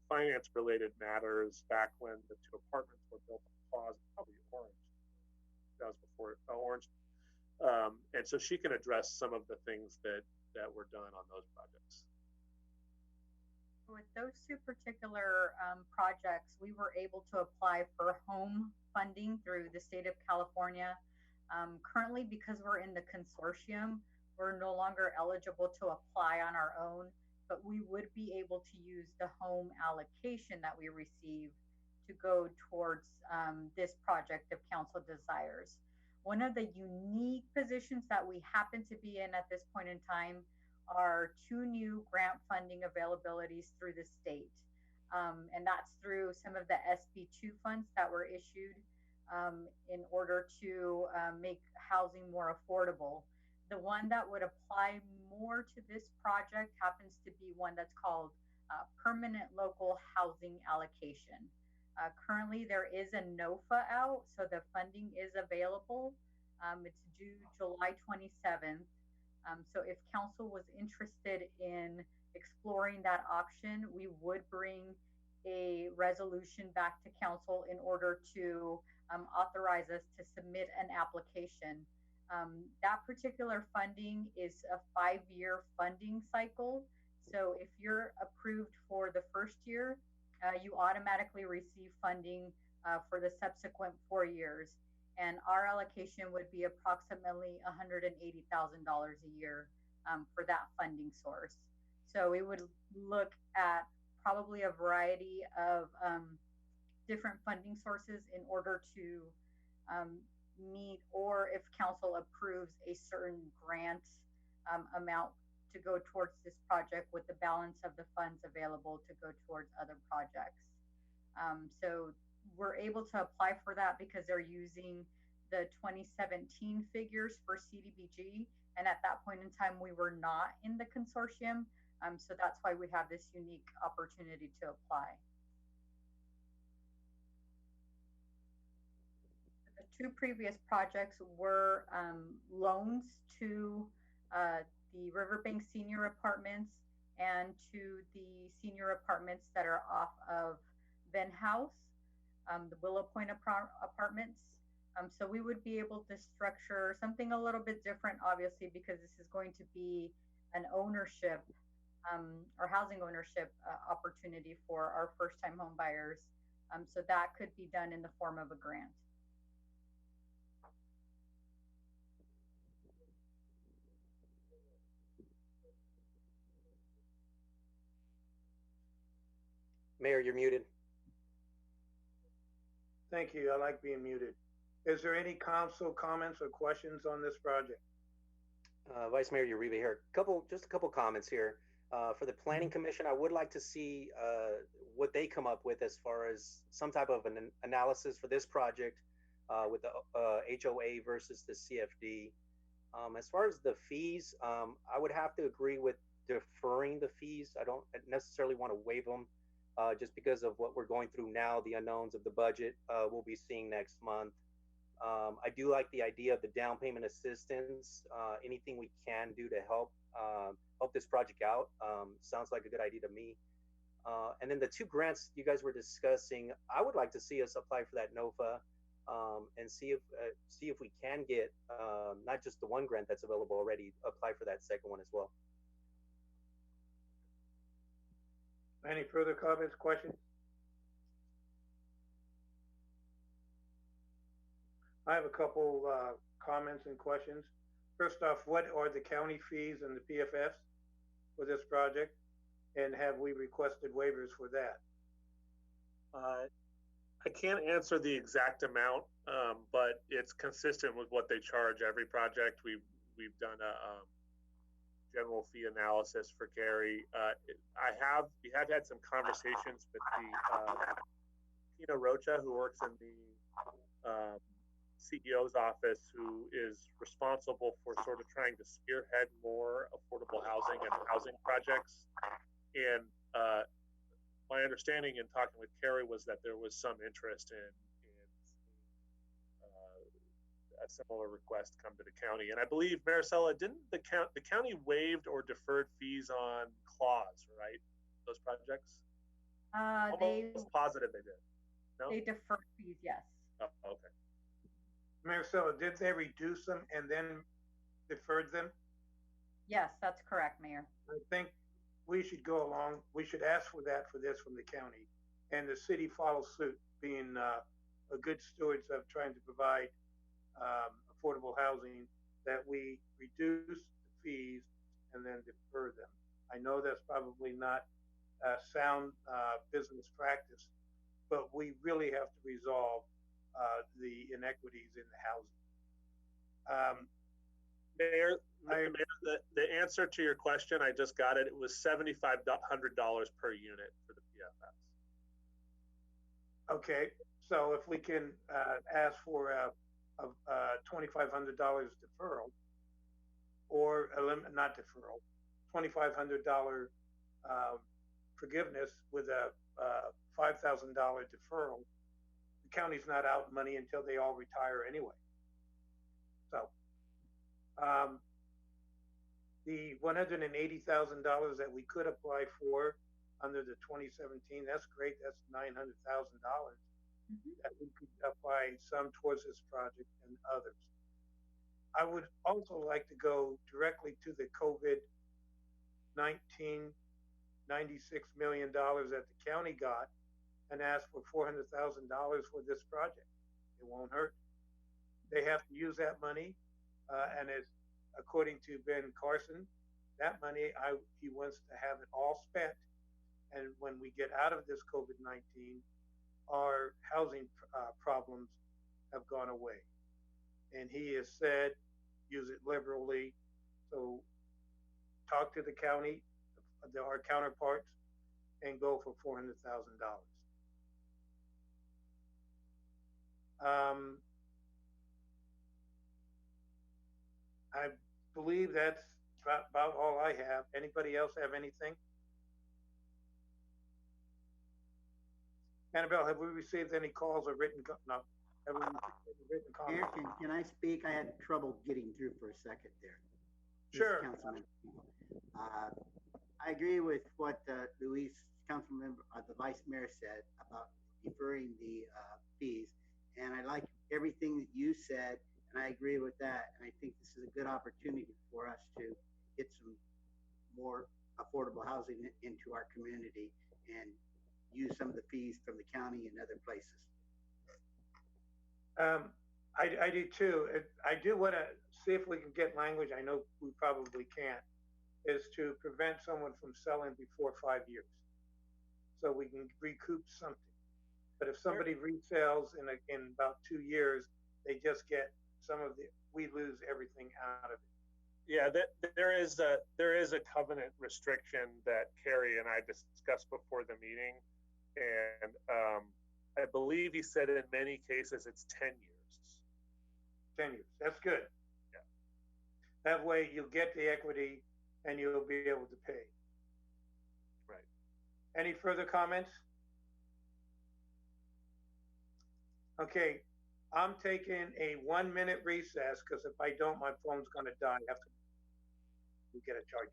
finance related matters back when the 2 apartments were built on Plaza, probably Orange. That was before Orange. And so she can address some of the things that were done on those projects. With those 2 particular projects, we were able to apply for home funding through the state of California. Currently, because we're in the consortium, we're no longer eligible to apply on our own, but we would be able to use the home allocation that we receive to go towards this project if council desires. One of the unique positions that we happen to be in at this point in time are 2 new grant funding availabilities through the state. And that's through some of the SB2 funds that were issued in order to make housing more affordable. The one that would apply more to this project happens to be one that's called Permanent Local Housing Allocation. Currently, there is a NOFA out, so the funding is available. It's due July 27th. So if council was interested in exploring that option, we would bring a resolution back to council in order to authorize us to submit an application. That particular funding is a 5-year funding cycle. So if you're approved for the first year, you automatically receive funding for the subsequent 4 years. And our allocation would be approximately $180,000 a year for that funding source. So we would look at probably a variety of different funding sources in order to meet, or if council approves a certain grant amount to go towards this project, with the balance of the funds available to go towards other projects. So we're able to apply for that because they're using the 2017 figures for CDBG. And at that point in time, we were not in the consortium. So that's why we have this unique opportunity to apply. The 2 previous projects were loans to the Riverbank senior apartments and to the senior apartments that are off of Venn House, the Willow Point apartments. So we would be able to structure something a little bit different, obviously, because this is going to be an ownership or housing ownership opportunity for our first-time home buyers. So that could be done in the form of a grant. Mayor, you're muted. Thank you. I like being muted. Is there any council comments or questions on this project? Vice Mayor Uribe here. Just a couple comments here. For the Planning Commission, I would like to see what they come up with as far as some type of an analysis for this project with the HOA versus the CFD. As far as the fees, I would have to agree with deferring the fees. I don't necessarily want to waive them just because of what we're going through now, the unknowns of the budget we'll be seeing next month. I do like the idea of the down payment assistance. Anything we can do to help this project out sounds like a good idea to me. And then the 2 grants you guys were discussing, I would like to see us apply for that NOFA and see if we can get not just the 1 grant that's available already, apply for that second one as well. Any further comments, questions? I have a couple comments and questions. First off, what are the county fees and the PFFs for this project? And have we requested waivers for that? I can't answer the exact amount, but it's consistent with what they charge every project. We've done a general fee analysis for Gary. We have had some conversations with the Tina Rocha, who works in the CEO's office, who is responsible for sort of trying to spearhead more affordable housing and housing projects. And my understanding in talking with Carrie was that there was some interest in a similar request come to the county. And I believe, Marisela, didn't the county waived or deferred fees on Claws, right? Those projects? They Almost positive they did. No? they deferred fees, yes. Oh, okay. Marisela, did they reduce them and then deferred them? Yes, that's correct, Mayor. I think we should go along. We should ask for that for this from the county, and the city follow suit, being a good stewards of trying to provide affordable housing, that we reduce the fees and then defer them. I know that's probably not sound business practice, but we really have to resolve the inequities in the housing. Mayor, the answer to your question, I just got it. It was $7,500 per unit for the PFS. Okay, so if we can ask for a $2,500 deferral, or not deferral, $2,500 forgiveness with a $5,000 deferral, the county's not out money until they all retire anyway. So the $180,000 that we could apply for under the 2017, that's great. That's $900,000 that we could apply some towards this project and others. I would also like to go directly to the COVID-19 $96 million that the county got and ask for $400,000 for this project. It won't hurt. They have to use that money, and as according to Ben Carson, that money he wants to have it all spent. And when we get out of this COVID-19, our housing problems have gone away. And he has said, use it liberally. So talk to the county, our counterparts, and go for $400,000. I believe that's about all I have. Anybody else have anything? Annabelle, have we received any calls or written? No. Have we received any written comments? Mayor, can I speak? I had trouble getting through for a second there. Sure. Councilman. I agree with what Luis, Councilmember, the Vice Mayor said about deferring the fees. And I like everything that you said, and I agree with that. And I think this is a good opportunity for us to get some more affordable housing into our community and use some of the fees from the county and other places. I do too. I do want to see if we can get language. I know we probably can't, is to prevent someone from selling before 5 years, so we can recoup something. But if somebody resells in about 2 years, they just get some of we lose everything out of it. Yeah, there is a covenant restriction that Carrie and I discussed before the meeting, and I believe he said in many cases it's 10 years. 10 years. That's good. Yeah. That way you'll get the equity and you'll be able to pay. Right. Any further comments? Okay, I'm taking a 1 minute recess because if I don't, my phone's going to die after we get a charger.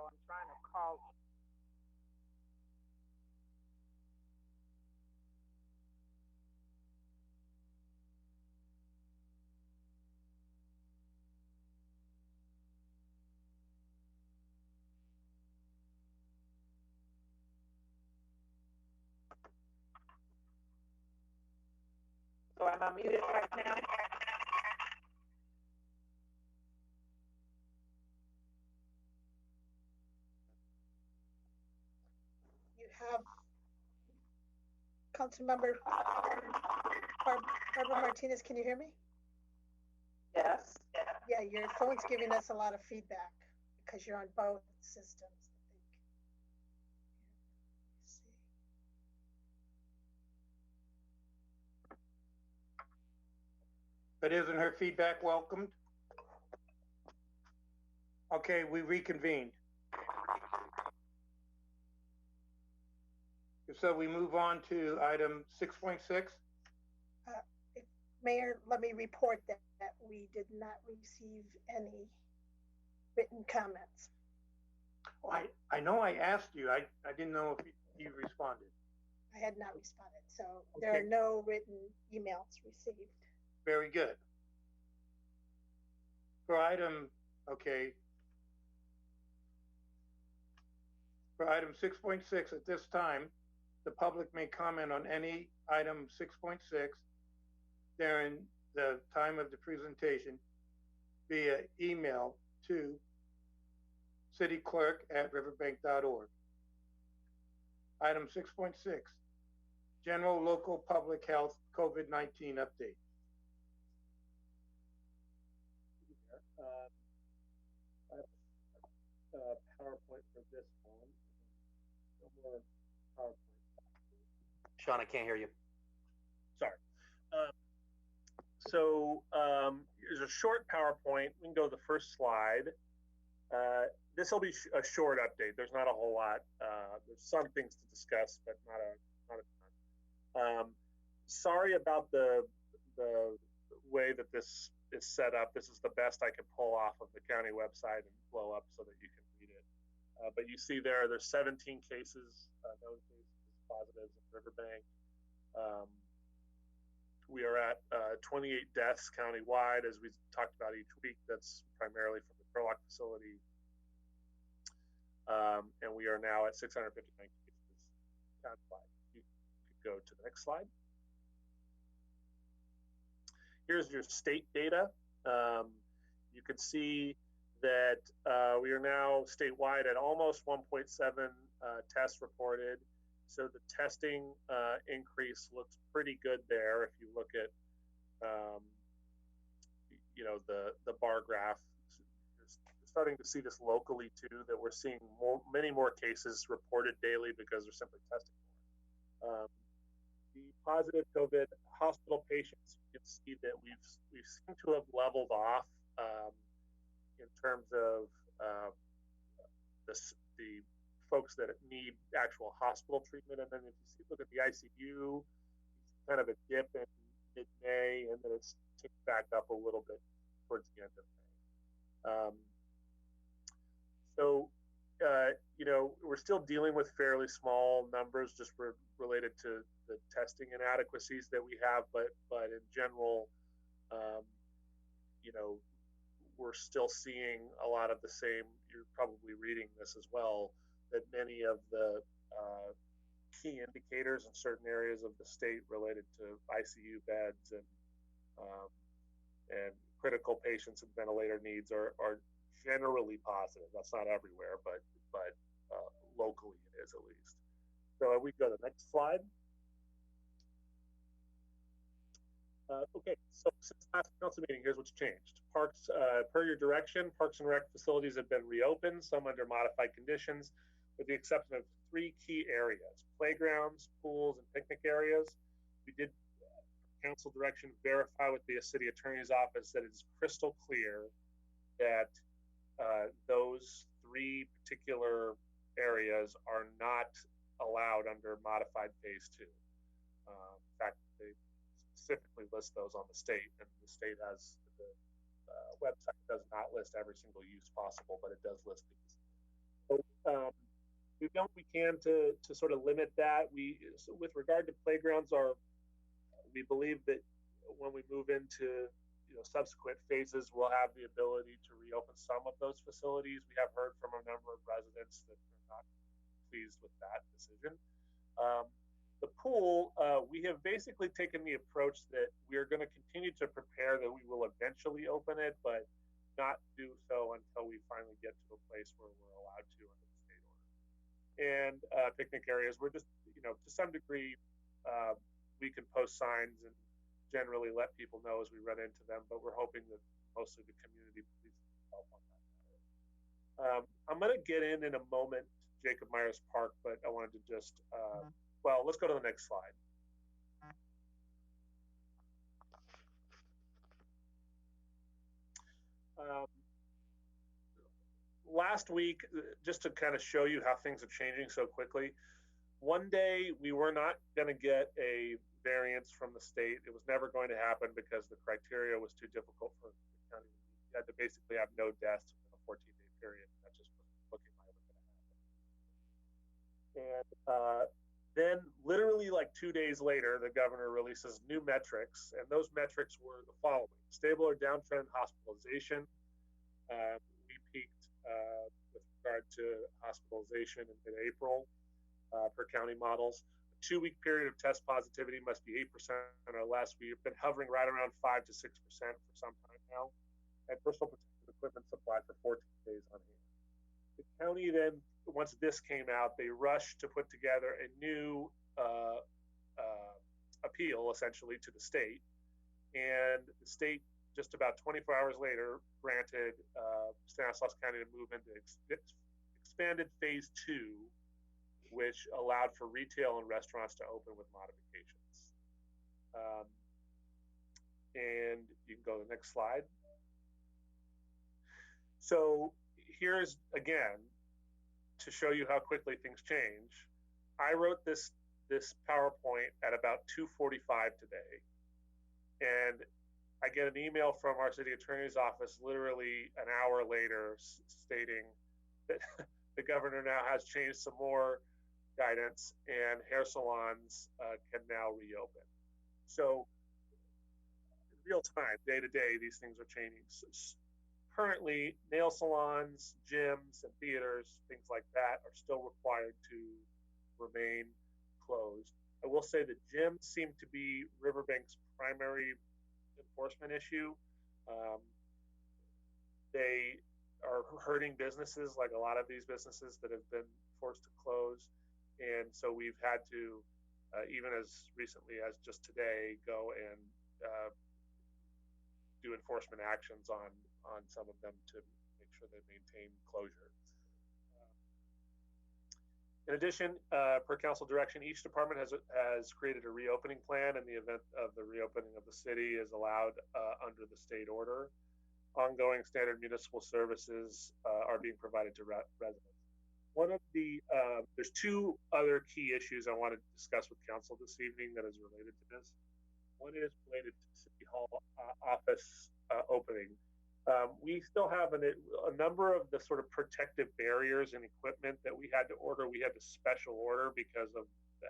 I'm trying to call. So am I muted right now? You have Councilmember Barbara Martinez, can you hear me? Yes. Yeah, your phone's giving us a lot of feedback because you're on both systems, I think. Let's see. But isn't her feedback welcomed? Okay, we reconvened. So we move on to item 6.6. Mayor, let me report that we did not receive any written comments. Oh, I know I asked you. I didn't know if you responded. I had not responded, so there are no written emails received. Very good. For item, okay. For item 6.6, at this time, the public may comment on any item 6.6 during the time of the presentation via email to cityclerk@riverbank.org. Item 6.6, general local public health COVID-19 update. PowerPoint for this one. No more PowerPoint. Sean, I can't hear you. Sorry. Here's a short PowerPoint. We can go to the first slide. This will be a short update. There's not a whole lot. There's some things to discuss, but not a ton. Sorry about the way that this is set up. This is the best I can pull off of the county website and blow up so that you can read it. But you see there's 17 cases, known cases positives in Riverbank. We are at 28 deaths countywide, as we talked about each week. That's primarily from the Turlock facility. And we are now at 659 cases countywide. You could go to the next slide. Here's your state data. You can see that we are now statewide at almost 1.7 tests reported. So the testing increase looks pretty good there. If you look at, the bar graph, you're starting to see this locally too, that we're seeing many more cases reported daily because they're simply testing more. The positive COVID hospital patients, you can see that we've seem to have leveled off in terms of the folks that need actual hospital treatment. And then if you look at the ICU, kind of a dip in mid-May, and then it's ticked back up a little bit towards the end of May. We're still dealing with fairly small numbers just related to the testing inadequacies that we have, but in general, we're still seeing a lot of the same. You're probably reading this as well, that many of the key indicators in certain areas of the state related to ICU beds and critical patients and ventilator needs are generally positive. That's not everywhere, but locally it is, at least. So we go to the next slide. Okay, so since last council meeting, here's what's changed. Parks, per your direction, Parks and Rec facilities have been reopened, some under modified conditions, with the exception of 3 key areas: playgrounds, pools, and picnic areas. We did, council direction, verify with the city attorney's office that it's crystal clear that those 3 particular areas are not allowed under modified phase 2. In fact, they specifically list those on the state, and the state has the website does not list every single use possible, but it does list these. So we've done what we can to sort of limit that. With regard to playgrounds, we believe that when we move into subsequent phases, we'll have the ability to reopen some of those facilities. We have heard from a number of residents that they're not pleased with that decision. The pool, we have basically taken the approach that we are going to continue to prepare that we will eventually open it, but not do so until we finally get to a place where we're allowed to under the state order. And picnic areas, we're just, to some degree, we can post signs and generally let people know as we run into them, but we're hoping that mostly the community police can help on that matter. I'm going to get in a moment Jacob Myers Park, but I wanted to just, well, let's go to the next slide. Last week, just to kind of show you how things are changing so quickly, one day we were not going to get a variance from the state. It was never going to happen because the criteria was too difficult for the county. You had to basically have no deaths within a 14-day period. That just wasn't looking like it was going to happen. And then literally like 2 days later, the governor releases new metrics, and those metrics were the following: stable or downtrend hospitalization. We peaked with regard to hospitalization in mid-April per county models. A 2-week period of test positivity must be 8% or less. We've been hovering right around 5 to 6% for some time now. And personal protective equipment supply for 14 days on hand. The county then, once this came out, they rushed to put together a new appeal, essentially, to the state. And the state, just about 24 hours later, granted Stanislaus County to move into expanded phase 2, which allowed for retail and restaurants to open with modifications. And you can go to the next slide. So here's, again, to show you how quickly things change. I wrote this PowerPoint at about 2:45 today. And I get an email from our city attorney's office literally an hour later stating that the governor now has changed some more guidance and hair salons can now reopen. So in real time, day to day, these things are changing. Currently, nail salons, gyms, and theaters, things like that, are still required to remain closed. I will say that gyms seem to be Riverbank's primary enforcement issue. They are hurting businesses, like a lot of these businesses that have been forced to close. And so we've had to, even as recently as just today, go and do enforcement actions on some of them to make sure they maintain closure. In addition, per council direction, each department has created a reopening plan in the event of the reopening of the city is allowed under the state order. Ongoing standard municipal services are being provided to residents. One of the, there's 2 other key issues I want to discuss with council this evening that is related to this. One is related to City Hall office opening. We still have a number of the sort of protective barriers and equipment that we had to order. We had to special order because of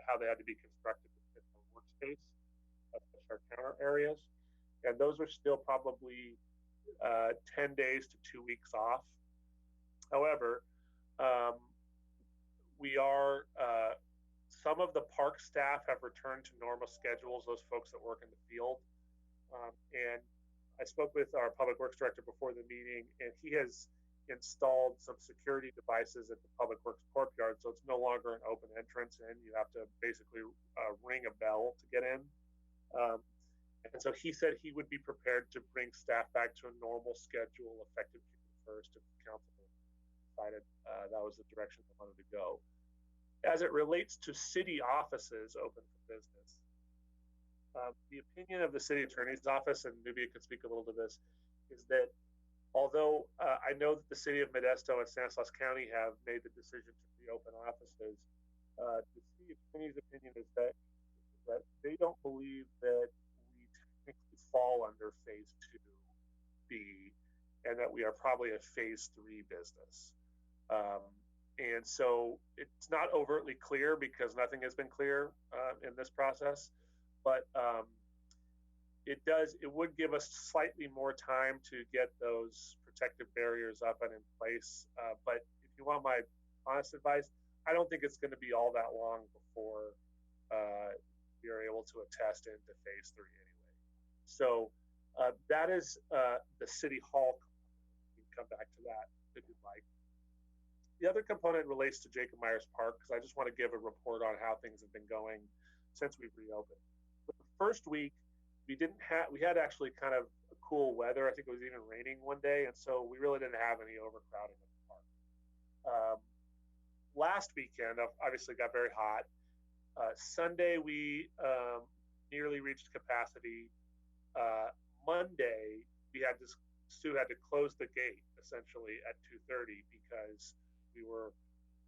how they had to be constructed to fit our workspace, our counter areas. And those are still probably 10 days to 2 weeks off. However, we are, some of the park staff have returned to normal schedules, those folks that work in the field. And I spoke with our public works director before the meeting, and he has installed some security devices at the public works courtyard. So it's no longer an open entrance in. You have to basically ring a bell to get in. And so he said he would be prepared to bring staff back to a normal schedule effective June 1st if the council decided that was the direction they wanted to go. As it relates to city offices open for business, the opinion of the city attorney's office, and Nubia could speak a little to this, is that although I know that the city of Modesto and Stanislaus County have made the decision to reopen offices, the city attorney's opinion is that they don't believe that we technically fall under phase 2B and that we are probably a phase 3 business. And so it's not overtly clear because nothing has been clear in this process, but it would give us slightly more time to get those protective barriers up and in place. But if you want my honest advice, I don't think it's going to be all that long before we are able to attest into phase 3 anyway. So that is the City Hall. We can come back to that if you'd like. The other component relates to Jacob Myers Park, because I just want to give a report on how things have been going since we've reopened. The first week, we had actually kind of cool weather. I think it was even raining one day, and so we really didn't have any overcrowding at the park. Last weekend, obviously got very hot. Sunday, we nearly reached capacity. Monday, Sue had to close the gate essentially at 2:30 because we were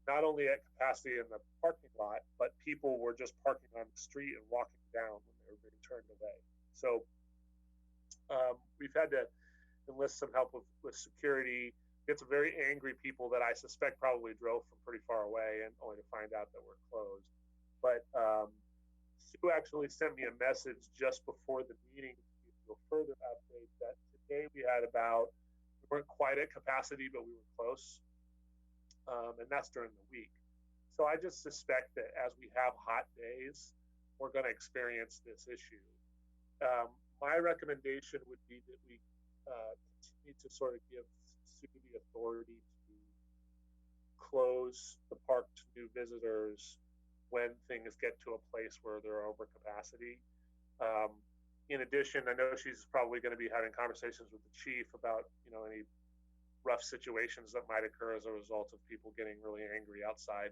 not only at capacity in the parking lot, but people were just parking on the street and walking down when they were being turned away. So we've had to enlist some help with security. We had some very angry people that I suspect probably drove from pretty far away and only to find out that we're closed. But Sue actually sent me a message just before the meeting to give you a further update that today we weren't quite at capacity, but we were close. And that's during the week. So I just suspect that as we have hot days, we're going to experience this issue. My recommendation would be that we continue to sort of give Sue the authority to close the park to new visitors when things get to a place where they're over capacity. In addition, I know she's probably going to be having conversations with the chief about, any rough situations that might occur as a result of people getting really angry outside.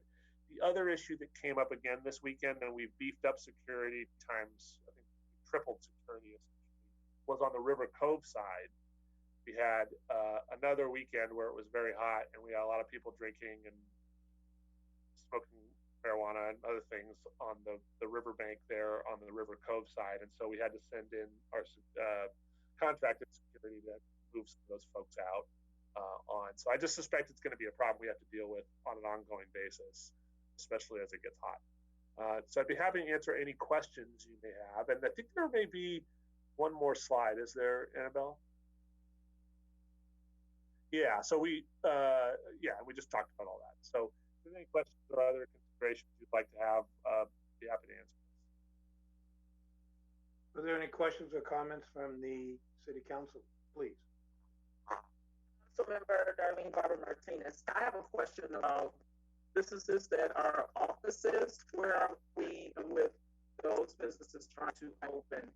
The other issue that came up again this weekend, and we've beefed up security times, I think tripled security, was on the River Cove side. We had another weekend where it was very hot, and we had a lot of people drinking and smoking marijuana and other things on the riverbank there on the River Cove side. And so we had to send in our contracted security that moves those folks out on. So I just suspect it's going to be a problem we have to deal with on an ongoing basis, especially as it gets hot. So I'd be happy to answer any questions you may have. And I think there may be one more slide. Is there, Annabelle? Yeah, so we just talked about all that. So if there's any questions or other considerations you'd like to have, be happy to answer. Are there any questions or comments from the City Council, please? Councilmember Darlene Barber Martinez, I have a question about businesses that are offices. Where are we with those businesses trying to open?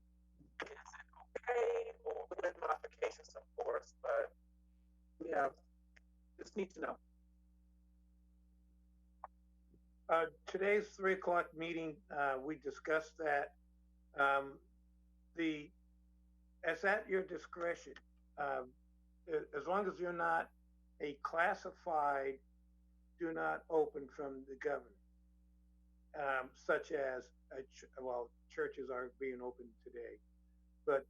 Is it okay, or with modifications, of course, but just need to know. Today's 3 o'clock meeting, we discussed that as at your discretion. As long as you're not a classified, do not open from the governor, such as, churches are being opened today, but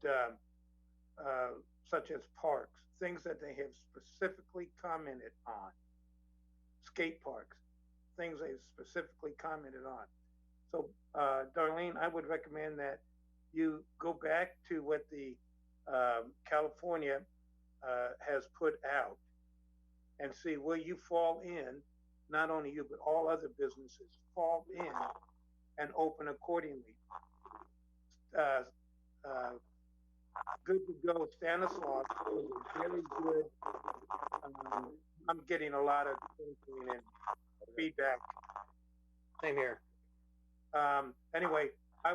such as parks, things that they have specifically commented on, skate parks, things they specifically commented on. So, Darlene, I would recommend that you go back to what the California has put out and see where you fall in, not only you, but all other businesses fall in and open accordingly. Good to go. Stanislaus was a very good, I'm getting a lot of feedback. Same here. Anyway, I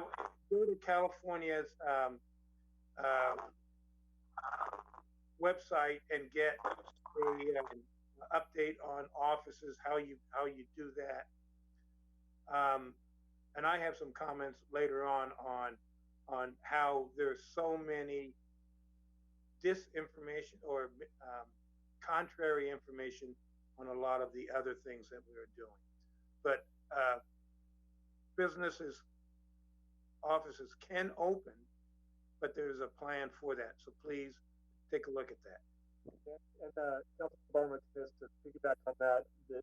go to California's website and get a update on offices, how you do that. And I have some comments later on how there's so many disinformation or contrary information on a lot of the other things that we're doing. But businesses, offices can open, but there's a plan for that. So please take a look at that. And Council Bowman, just to piggyback on that, the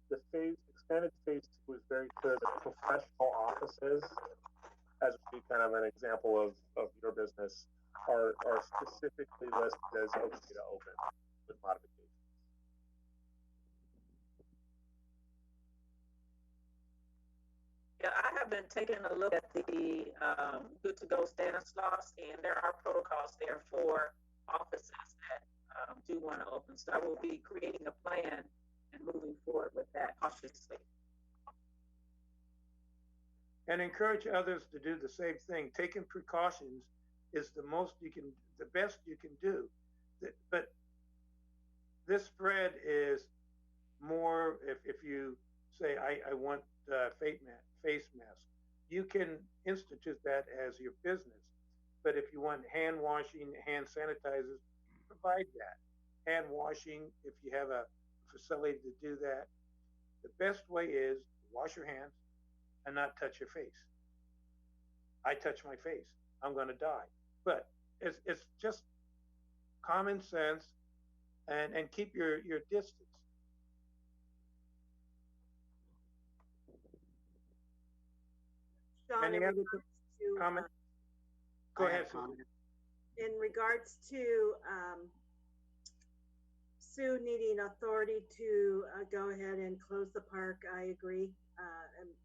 expanded phase 2 is very clear that professional offices, as would be kind of an example of your business, are specifically listed as okay to open with modifications. Yeah, I have been taking a look at the Good to Go Stanislaus, and there are protocols there for offices that do want to open. So I will be creating a plan and moving forward with that cautiously. And encourage others to do the same thing. Taking precautions is the best you can do. But this spread is more, if you say, I want face mask, you can institute that as your business. But if you want hand washing, hand sanitizers, provide that. Hand washing, if you have a facility to do that, the best way is wash your hands and not touch your face. I touch my face, I'm going to die. But it's just common sense, and keep your distance. Sean, Any other comments? Go ahead, Susan. In regards to Sue needing authority to go ahead and close the park, I agree.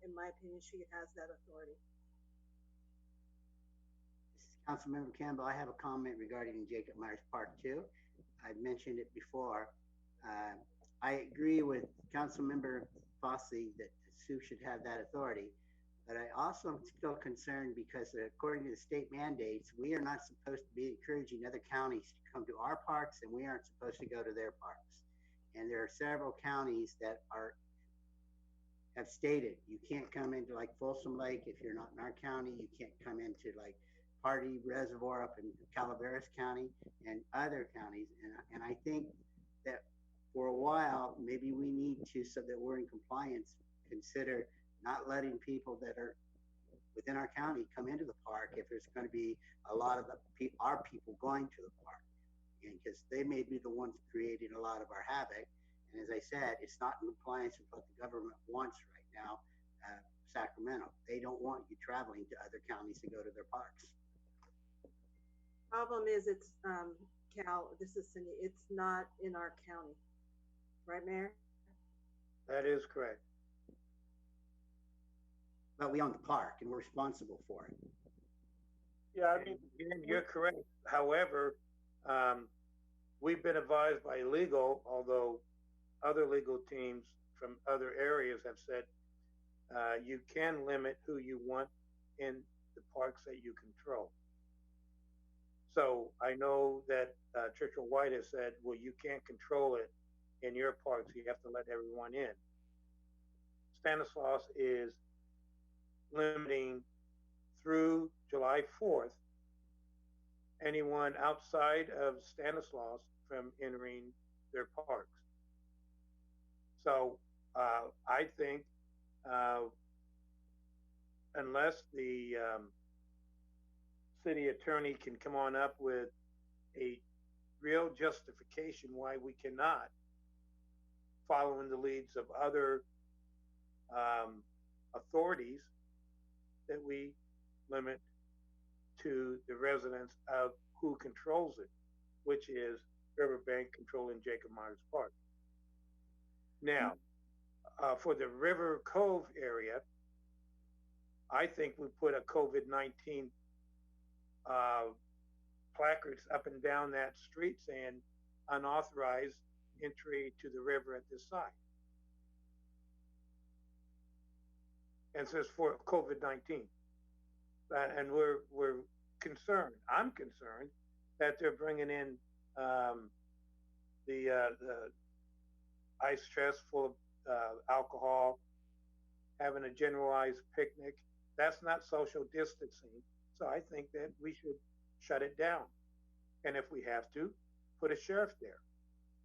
In my opinion, she has that authority. Councilmember Campbell, I have a comment regarding Jacob Myers Park too. I've mentioned it before. I agree with Councilmember Fossey that Sue should have that authority, but I also am still concerned because according to the state mandates, we are not supposed to be encouraging other counties to come to our parks, and we aren't supposed to go to their parks. And there are several counties that have stated you can't come into like Folsom Lake if you're not in our county. You can't come into like Party Reservoir up in Calaveras County and other counties. And I think that for a while, maybe we need to, so that we're in compliance, consider not letting people that are within our county come into the park if there's going to be a lot of our people going to the park. And because they may be the ones creating a lot of our havoc. And as I said, it's not in compliance with what the government wants right now. Sacramento, they don't want you traveling to other counties to go to their parks. Problem is, it's Cal. This is Cindy. It's not in our county, right, Mayor? That is correct. But we own the park and we're responsible for it. Yeah, I mean, you're correct. However, we've been advised by legal, although other legal teams from other areas have said you can limit who you want in the parks that you control. So I know that Churchill White has said, well, you can't control it in your parks. You have to let everyone in. Stanislaus is limiting through July 4th anyone outside of Stanislaus from entering their parks. So I think unless the city attorney can come on up with a real justification why we cannot, following the leads of other authorities, that we limit to the residents of who controls it, which is Riverbank controlling Jacob Myers Park. Now, for the River Cove area, I think we put a COVID-19 placards up and down that street saying unauthorized entry to the river at this site. And says for COVID-19. And we're concerned. I'm concerned that they're bringing in the ice chest full of alcohol, having a generalized picnic. That's not social distancing. So I think that we should shut it down. And if we have to, put a sheriff there.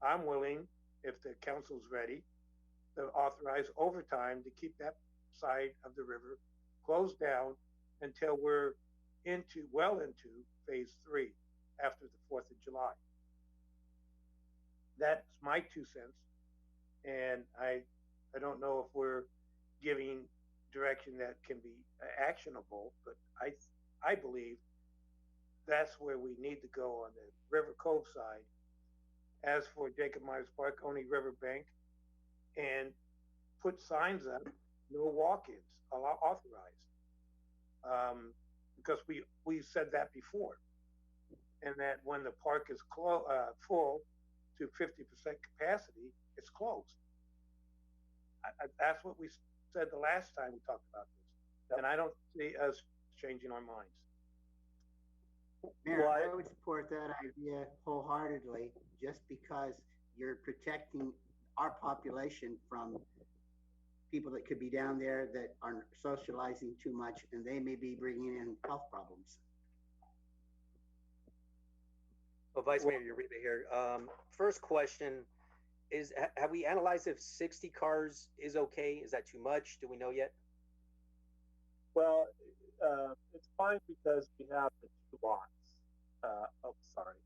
I'm willing, if the council's ready, to authorize overtime to keep that side of the river closed down until we're well into phase 3 after the 4th of July. that's my 2 cents. And I don't know if we're giving direction that can be actionable, but I believe that's where we need to go on the River Cove side. As for Jacob Myers Park, only Riverbank, and put signs up, no walk-ins authorized, because we said that before, and that when the park is full to 50% capacity, it's closed. That's what we said the last time we talked about this, and I don't see us changing our minds. Mayor, I would support that idea wholeheartedly, just because you're protecting our population from people that could be down there that are socializing too much, and they may be bringing in health problems. Well, Vice Mayor Uribe here. First question is, have we analyzed if 60 cars is okay? Is that too much? Do we know yet? Well, it's fine because we have the 2 lots. Sorry.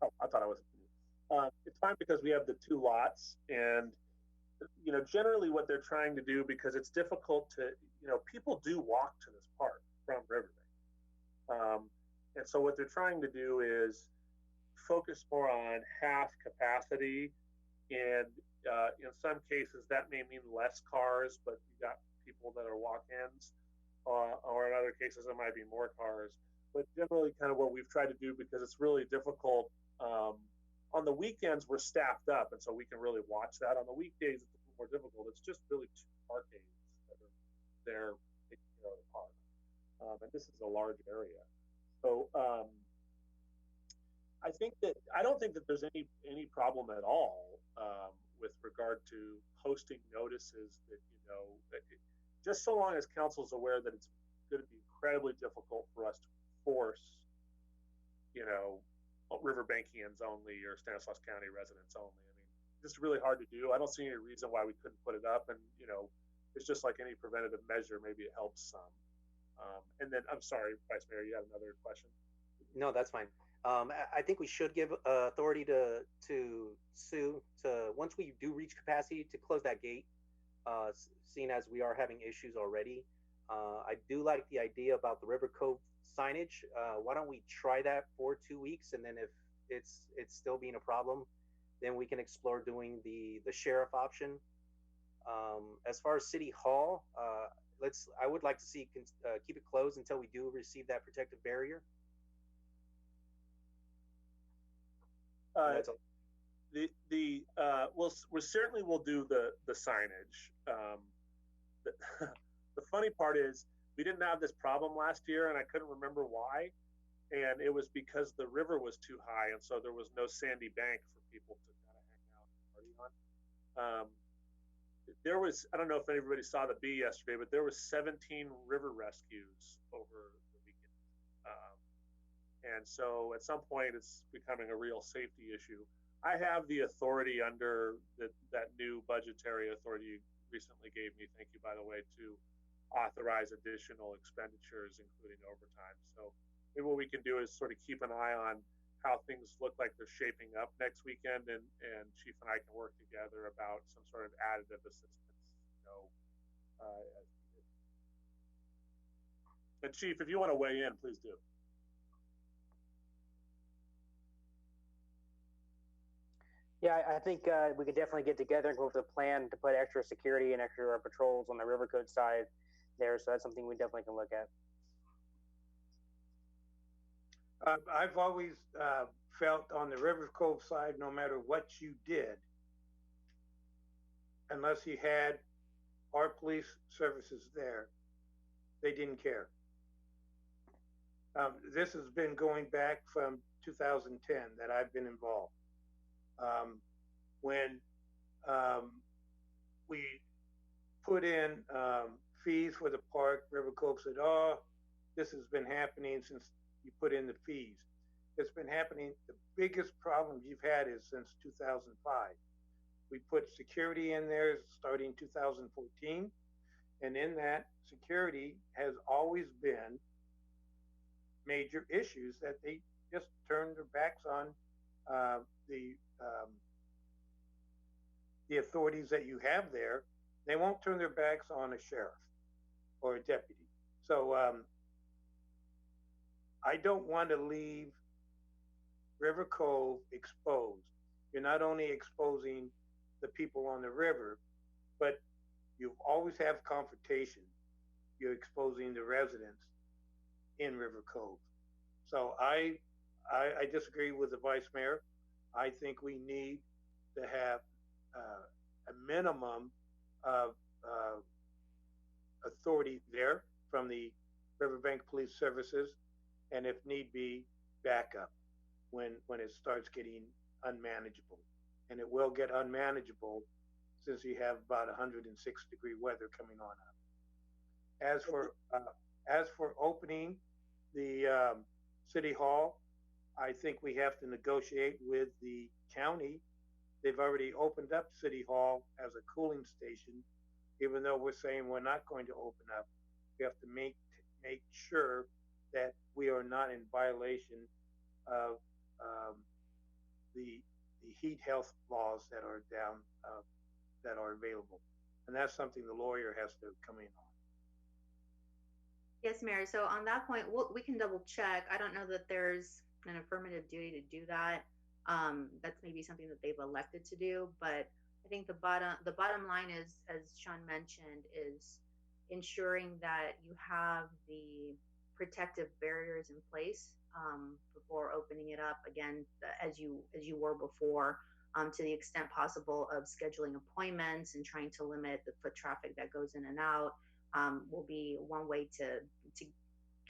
Oh, I thought I was. It's fine because we have the 2 lots, and generally what they're trying to do, because it's difficult to, people do walk to this park from Riverbank, and so what they're trying to do is focus more on half capacity, and in some cases that may mean less cars, but you got people that are walk-ins, or in other cases it might be more cars. But generally kind of what we've tried to do, because it's really difficult, on the weekends we're staffed up, and so we can really watch that. On the weekdays it's a little more difficult. It's just really 2 arcades that are there taking care of the park, and this is a large area. So I don't think that there's any problem at all with regard to posting notices that just so long as council's aware that it's going to be incredibly difficult for us to force Riverbankians only or Stanislaus County residents only. I mean, it's really hard to do. I don't see any reason why we couldn't put it up, and it's just like any preventative measure. Maybe it helps some. And then I'm sorry, Vice Mayor, you had another question? No, that's fine. I think we should give authority to Sue to, once we do reach capacity, to close that gate, seeing as we are having issues already. I do like the idea about the River Cove signage. Why don't we try that for 2 weeks, and then if it's still being a problem, then we can explore doing the sheriff option. As far as City Hall, I would like to see keep it closed until we do receive that protective barrier. We certainly will do the signage. The funny part is we didn't have this problem last year, and I couldn't remember why. And it was because the river was too high, and so there was no sandy bank for people to kind of hang out and party on. There was, I don't know if everybody saw the bee yesterday, but there was 17 river rescues over the weekend. And so at some point it's becoming a real safety issue. I have the authority under that new budgetary authority you recently gave me, thank you by the way, to authorize additional expenditures, including overtime. So maybe what we can do is sort of keep an eye on how things look like they're shaping up next weekend, and Chief and I can work together about some sort of additive assistance, as needed. And Chief, if you want to weigh in, please do. Yeah, I think we could definitely get together and go with a plan to put extra security and extra patrols on the River Code side there. So that's something we definitely can look at. I've always felt on the River Cove side, no matter what you did, unless you had our police services there, they didn't care. This has been going back from 2010 that I've been involved. When we put in fees for the park, River Cove said, "Oh, this has been happening since you put in the fees." It's been happening. The biggest problem you've had is since 2005. We put security in there starting 2014, and in that security has always been major issues that they just turned their backs on the authorities that you have there, they won't turn their backs on a sheriff or a deputy. So I don't want to leave River Cove exposed. You're not only exposing the people on the river, but you always have confrontation. You're exposing the residents in River Cove. So I disagree with the vice mayor. I think we need to have a minimum of authority there from the Riverbank Police Services, and if need be, backup when it starts getting unmanageable. And it will get unmanageable since you have about 106-degree weather coming on up. As for opening the city hall, I think we have to negotiate with the county. They've already opened up City Hall as a cooling station, even though we're saying we're not going to open up. We have to make sure that we are not in violation of the heat health laws that are that are available, and that's something the lawyer has to come in on. Yes, Mayor. So on that point, we can double check. I don't know that there's an affirmative duty to do that. That's maybe something that they've elected to do, but I think the bottom line is, as Sean mentioned, is ensuring that you have the protective barriers in place before opening it up again, as you were before, to the extent possible of scheduling appointments and trying to limit the foot traffic that goes in and out. Will be one way to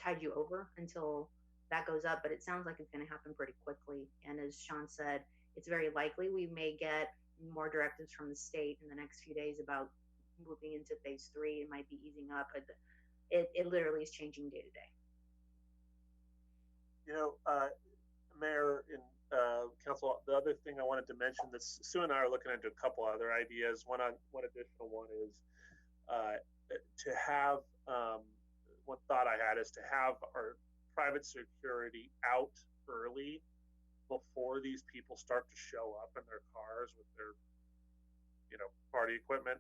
tide you over until that goes up, but it sounds like it's going to happen pretty quickly. And as Sean said, it's very likely we may get more directives from the state in the next few days about moving into phase 3. It might be easing up, but it literally is changing day to day. You know, Mayor and Council, the other thing I wanted to mention that Sue and I are looking into a couple other ideas. One additional one is to have, one thought I had is to have our private security out early before these people start to show up in their cars with their, party equipment.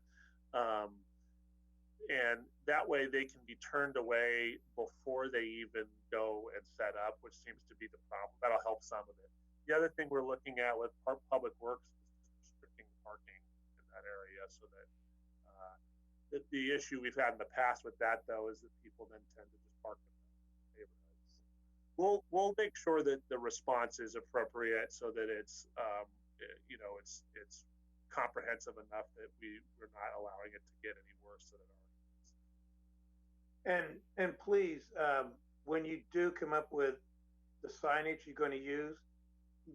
And that way they can be turned away before they even go and set up, which seems to be the problem. That'll help some of it. The other thing we're looking at with Public Works is restricting parking in that area, so that the issue we've had in the past with that, though, is that people then tend to just park in the neighborhoods. We'll make sure that the response is appropriate, so that it's it's comprehensive enough that we're not allowing it to get any worse than it already is. And please, when you do come up with the signage you're going to use,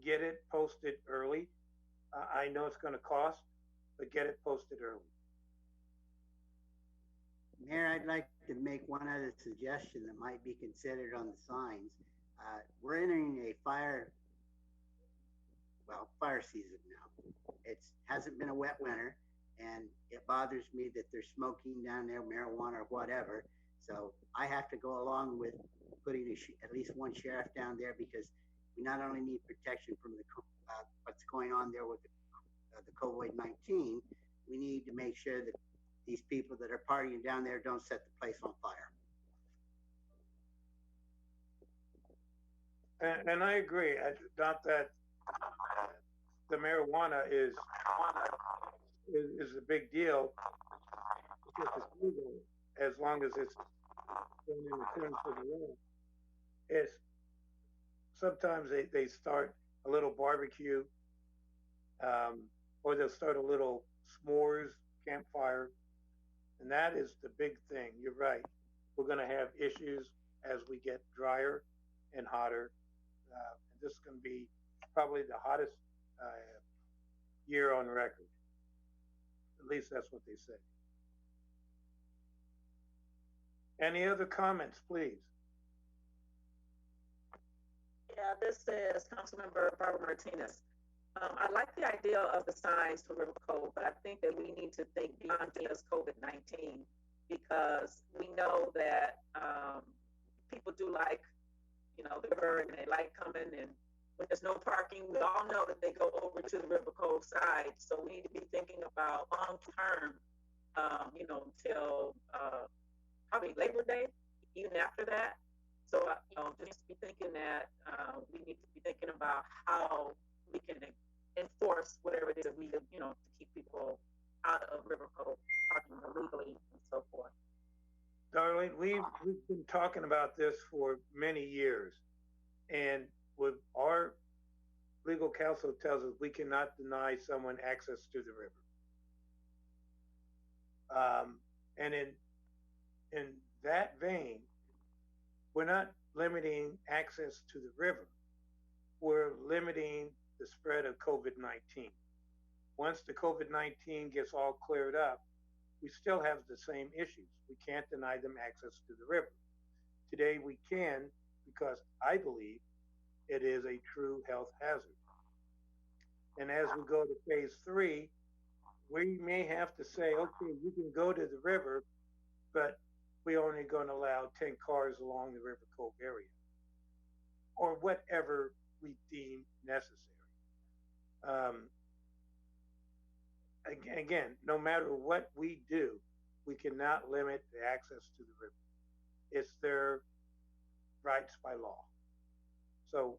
get it posted early. I know it's going to cost, but get it posted early. Mayor, I'd like to make one other suggestion that might be considered on the signs. We're entering a fire season now. It hasn't been a wet winter, and it bothers me that they're smoking down there, marijuana or whatever. So I have to go along with putting at least one sheriff down there, because we not only need protection from what's going on there with the COVID-19, we need to make sure that these people that are partying down there don't set the place on fire. And I agree. Not that the marijuana is a big deal. It's legal as long as it's in accordance with the law. It's sometimes they start a little barbecue, or they'll start a little s'mores campfire, and that is the big thing. You're right. We're going to have issues as we get drier and hotter. And this is going to be probably the hottest year on record. At least that's what they say. Any other comments, please? Yeah, this is Councilmember Barbara Martinez. I like the idea of the signs for River Cove, but I think that we need to think beyond just COVID-19, because we know that people do like, the river, and they like coming and when there's no parking, we all know that they go over to the River Cove side. So we need to be thinking about long term, until probably Labor Day, even after that. So, just be thinking that we need to be thinking about how we can enforce whatever it is that we, to keep people out of River Cove, parking illegally and so forth. Darlene, we've been talking about this for many years, and with our legal counsel tells us we cannot deny someone access to the river. And in that vein, we're not limiting access to the river. We're limiting the spread of COVID-19. Once the COVID-19 gets all cleared up, we still have the same issues. We can't deny them access to the river. Today we can, because I believe it is a true health hazard. And as we go to phase 3, we may have to say, okay, you can go to the river, but we're only going to allow 10 cars along the River Cove area, or whatever we deem necessary. Again, no matter what we do, we cannot limit the access to the river. It's their rights by law. So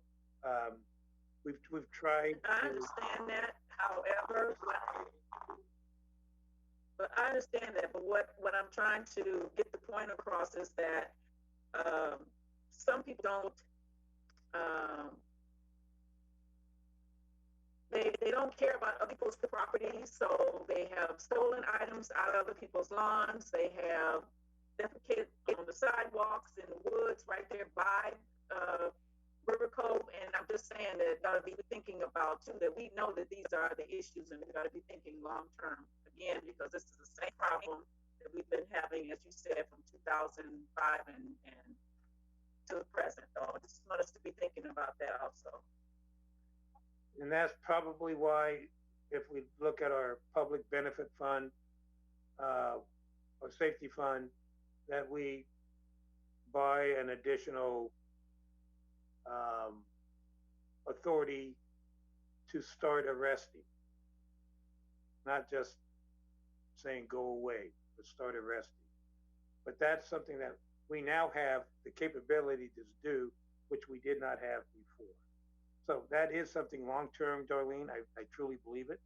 we've tried. I understand that. However, but I understand that. But what I'm trying to get the point across is that some people don't. They don't care about other people's property, so they have stolen items out of other people's lawns. They have defecated on the sidewalks in the woods right there by River Cove. And I'm just saying that got to be thinking about too that we know that these are the issues, and we got to be thinking long term again, because this is the same problem that we've been having, as you said, from 2005 and to the present. So I just want us to be thinking about that also. And that's probably why, if we look at our public benefit fund or safety fund, that we buy an additional authority to start arresting, not just saying go away, but start arresting. But that's something that we now have the capability to do, which we did not have before. So that is something long-term, Darlene. I truly believe it.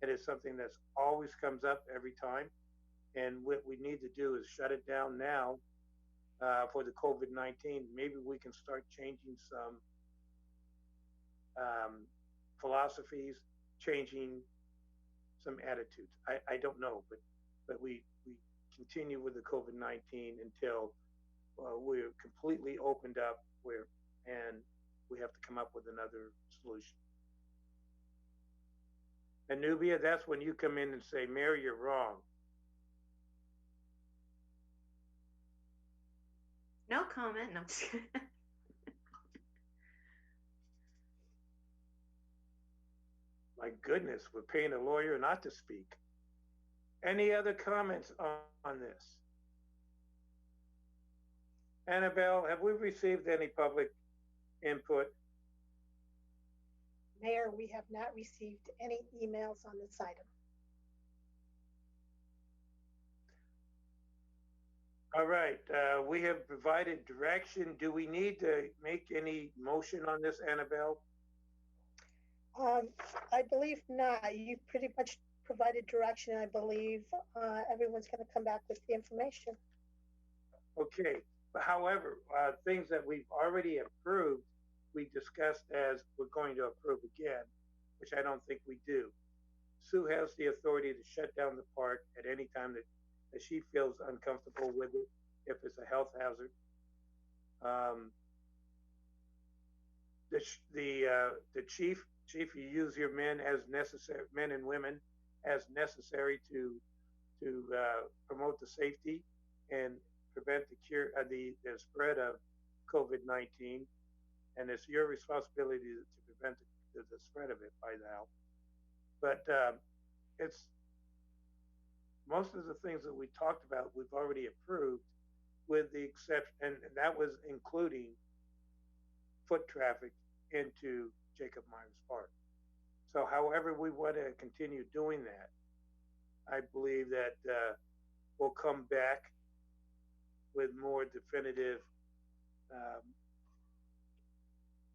It is something that's always comes up every time. And what we need to do is shut it down now for the COVID-19. Maybe we can start changing some philosophies, changing some attitudes. I don't know, but we continue with the COVID-19 until we're completely opened up and we have to come up with another solution. And Nubia, that's when you come in and say, Mayor, you're wrong. No comment. No. My goodness, we're paying a lawyer not to speak. Any other comments on this? Annabelle, have we received any public input? Mayor, we have not received any emails on this item. All right, we have provided direction. Do we need to make any motion on this, Annabelle? I believe not. You pretty much provided direction. I believe everyone's going to come back with the information. Okay, but however, things that we've already approved, we discussed as we're going to approve again, which I don't think we do. Sue has the authority to shut down the park at any time that she feels uncomfortable with it, if it's a health hazard. The chief, you use your men as necessary, men and women as necessary to promote the safety and prevent the spread of COVID-19, and it's your responsibility to prevent the spread of it by now. But it's most of the things that we talked about, we've already approved, with the exception, and that was including foot traffic into Jacob Myers Park. So however we want to continue doing that, I believe that we'll come back with more definitive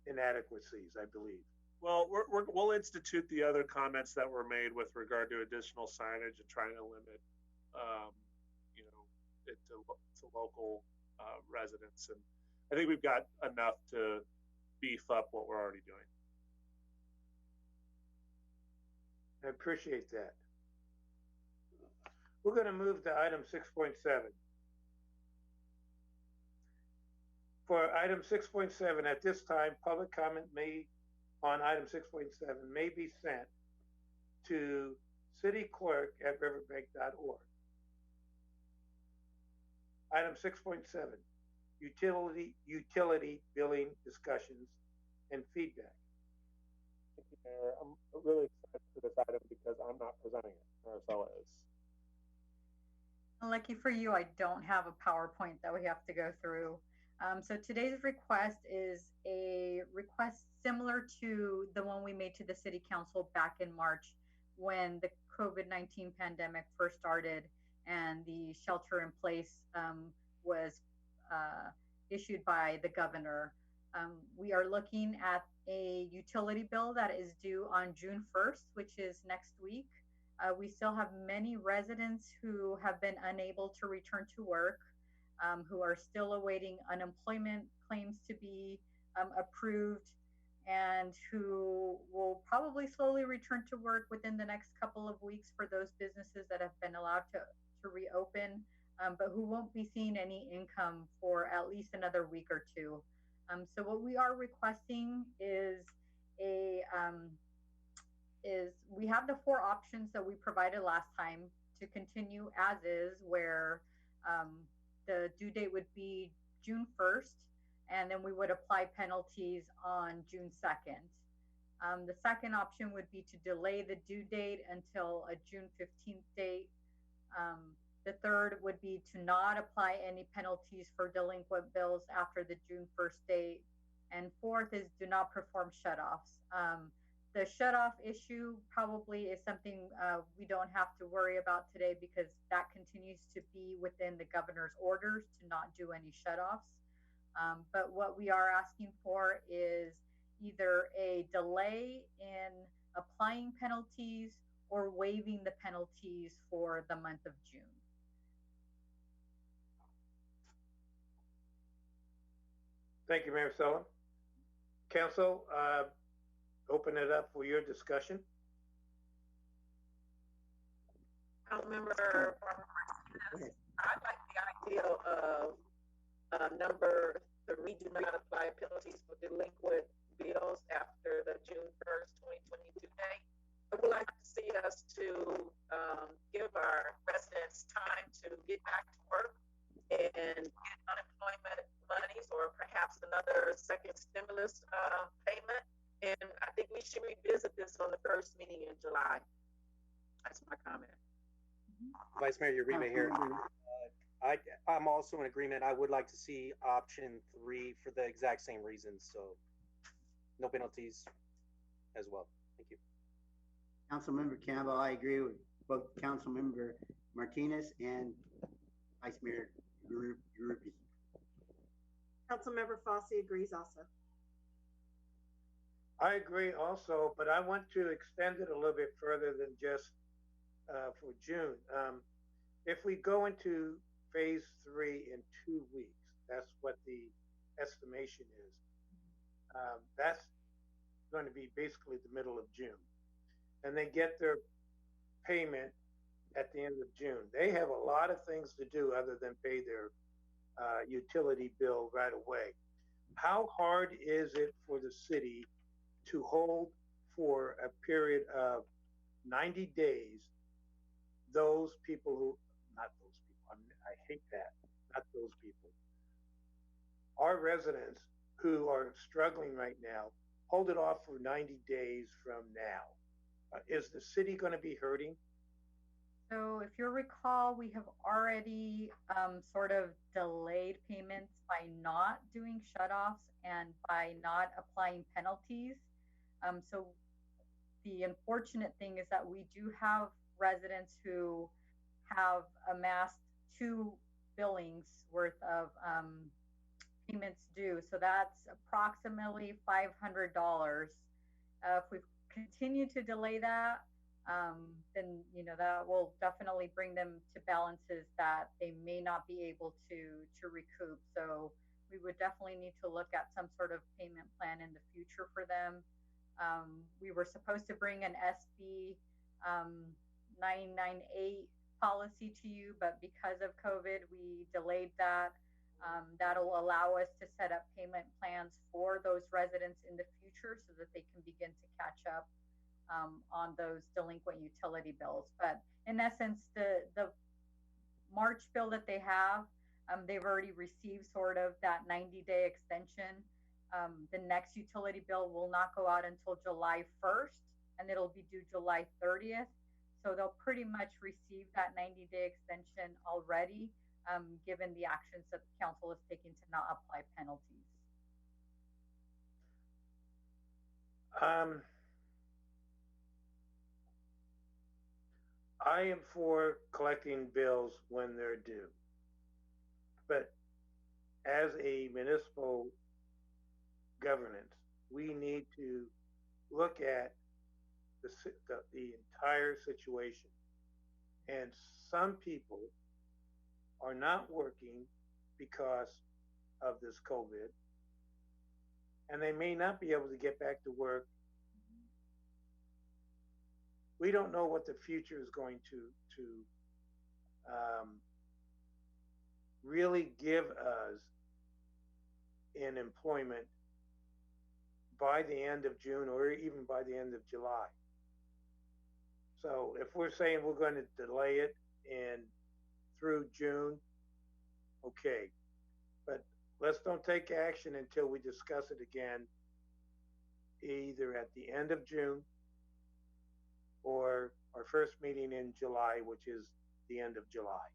inadequacies, I believe. Well, we'll institute the other comments that were made with regard to additional signage and trying to limit, it to local residents. And I think we've got enough to beef up what we're already doing. I appreciate that. We're going to move to item 6.7. For item 6.7, at this time, public comment on item 6.7 may be sent to cityclerk@riverbank.org. Item 6.7, utility billing discussions and feedback. Thank you, Mayor. I'm really excited for this item because I'm not presenting it. Marisela is. Lucky for you, I don't have a PowerPoint that we have to go through. So today's request is a request similar to the one we made to the City Council back in March when the COVID-19 pandemic first started and the shelter in place was issued by the governor. We are looking at a utility bill that is due on June 1st, which is next week. We still have many residents who have been unable to return to work, who are still awaiting unemployment claims to be approved, and who will probably slowly return to work within the next couple of weeks for those businesses that have been allowed to reopen, but who won't be seeing any income for at least another week or two. So what we are requesting is we have the 4 options that we provided last time to continue as is, where the due date would be June 1st, and then we would apply penalties on June 2nd. The second option would be to delay the due date until a June 15th date. The third would be to not apply any penalties for delinquent bills after the June 1st date. And fourth is do not perform shutoffs. The shutoff issue probably is something we don't have to worry about today because that continues to be within the governor's orders to not do any shutoffs. But what we are asking for is either a delay in applying penalties or waiving the penalties for the month of June. Thank you, Marisela. Council, open it up for your discussion. Councilmember Martinez, I like the idea of number 3, do not apply penalties for delinquent bills after the June 1st, 2022 date. I would like to see us to give our residents time to get back to work and get unemployment monies or perhaps another second stimulus payment. And I think we should revisit this on the first meeting in July. That's my comment. Vice Mayor Uribe here. I'm also in agreement. I would like to see option 3 for the exact same reasons. So no penalties as well. Thank you. Councilmember Campbell, I agree with both Councilmember Martinez and Vice Mayor Uribe. Councilmember Fossey agrees also. I agree also, but I want to extend it a little bit further than just for June. If we go into phase 3 in 2 weeks, that's what the estimation is. That's going to be basically the middle of June. And they get their payment at the end of June. They have a lot of things to do other than pay their utility bill right away. How hard is it for the city to hold for a period of 90 days those people who, not those people, I hate that, not those people, our residents who are struggling right now, hold it off for 90 days from now? Is the city going to be hurting? So if you recall, we have already sort of delayed payments by not doing shutoffs and by not applying penalties. So the unfortunate thing is that we do have residents who have amassed 2 billings worth of payments due. So that's approximately $500. If we continue to delay that, then that will definitely bring them to balances that they may not be able to recoup. So we would definitely need to look at some sort of payment plan in the future for them. We were supposed to bring an SB 998 policy to you, but because of COVID, we delayed that. That'll allow us to set up payment plans for those residents in the future so that they can begin to catch up on those delinquent utility bills. But in essence, the March bill that they have, they've already received sort of that 90-day extension. The next utility bill will not go out until July 1st, and it'll be due July 30th. So they'll pretty much receive that 90-day extension already, given the actions that the council is taking to not apply penalties. I am for collecting bills when they're due. But as a municipal governance, we need to look at the entire situation. And some people are not working because of this COVID, and they may not be able to get back to work. We don't know what the future is going to really give us in employment by the end of June or even by the end of July. So if we're saying we're going to delay it through June, okay, but let's don't take action until we discuss it again, either at the end of June or our first meeting in July, which is the end of July.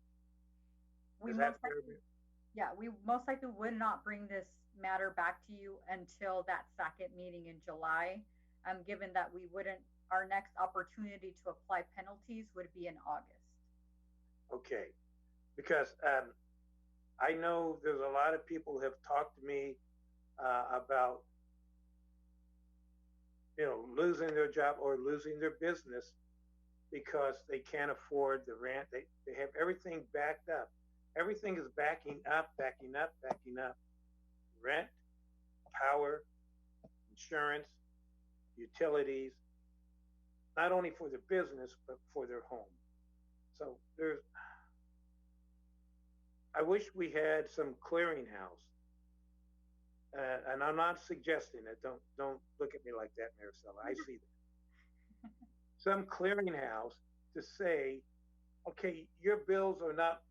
We most likely would not bring this matter back to you until that second meeting in July, given that our next opportunity to apply penalties would be in August. Okay, because I know there's a lot of people who have talked to me about losing their job or losing their business because they can't afford the rent. They have everything backed up. Everything is backing up. Rent, power, insurance, utilities, not only for their business, but for their home. So I wish we had some clearinghouse. And I'm not suggesting it. Don't look at me like that, Marisela. I see that. Some clearinghouse to say, okay, your bills are not,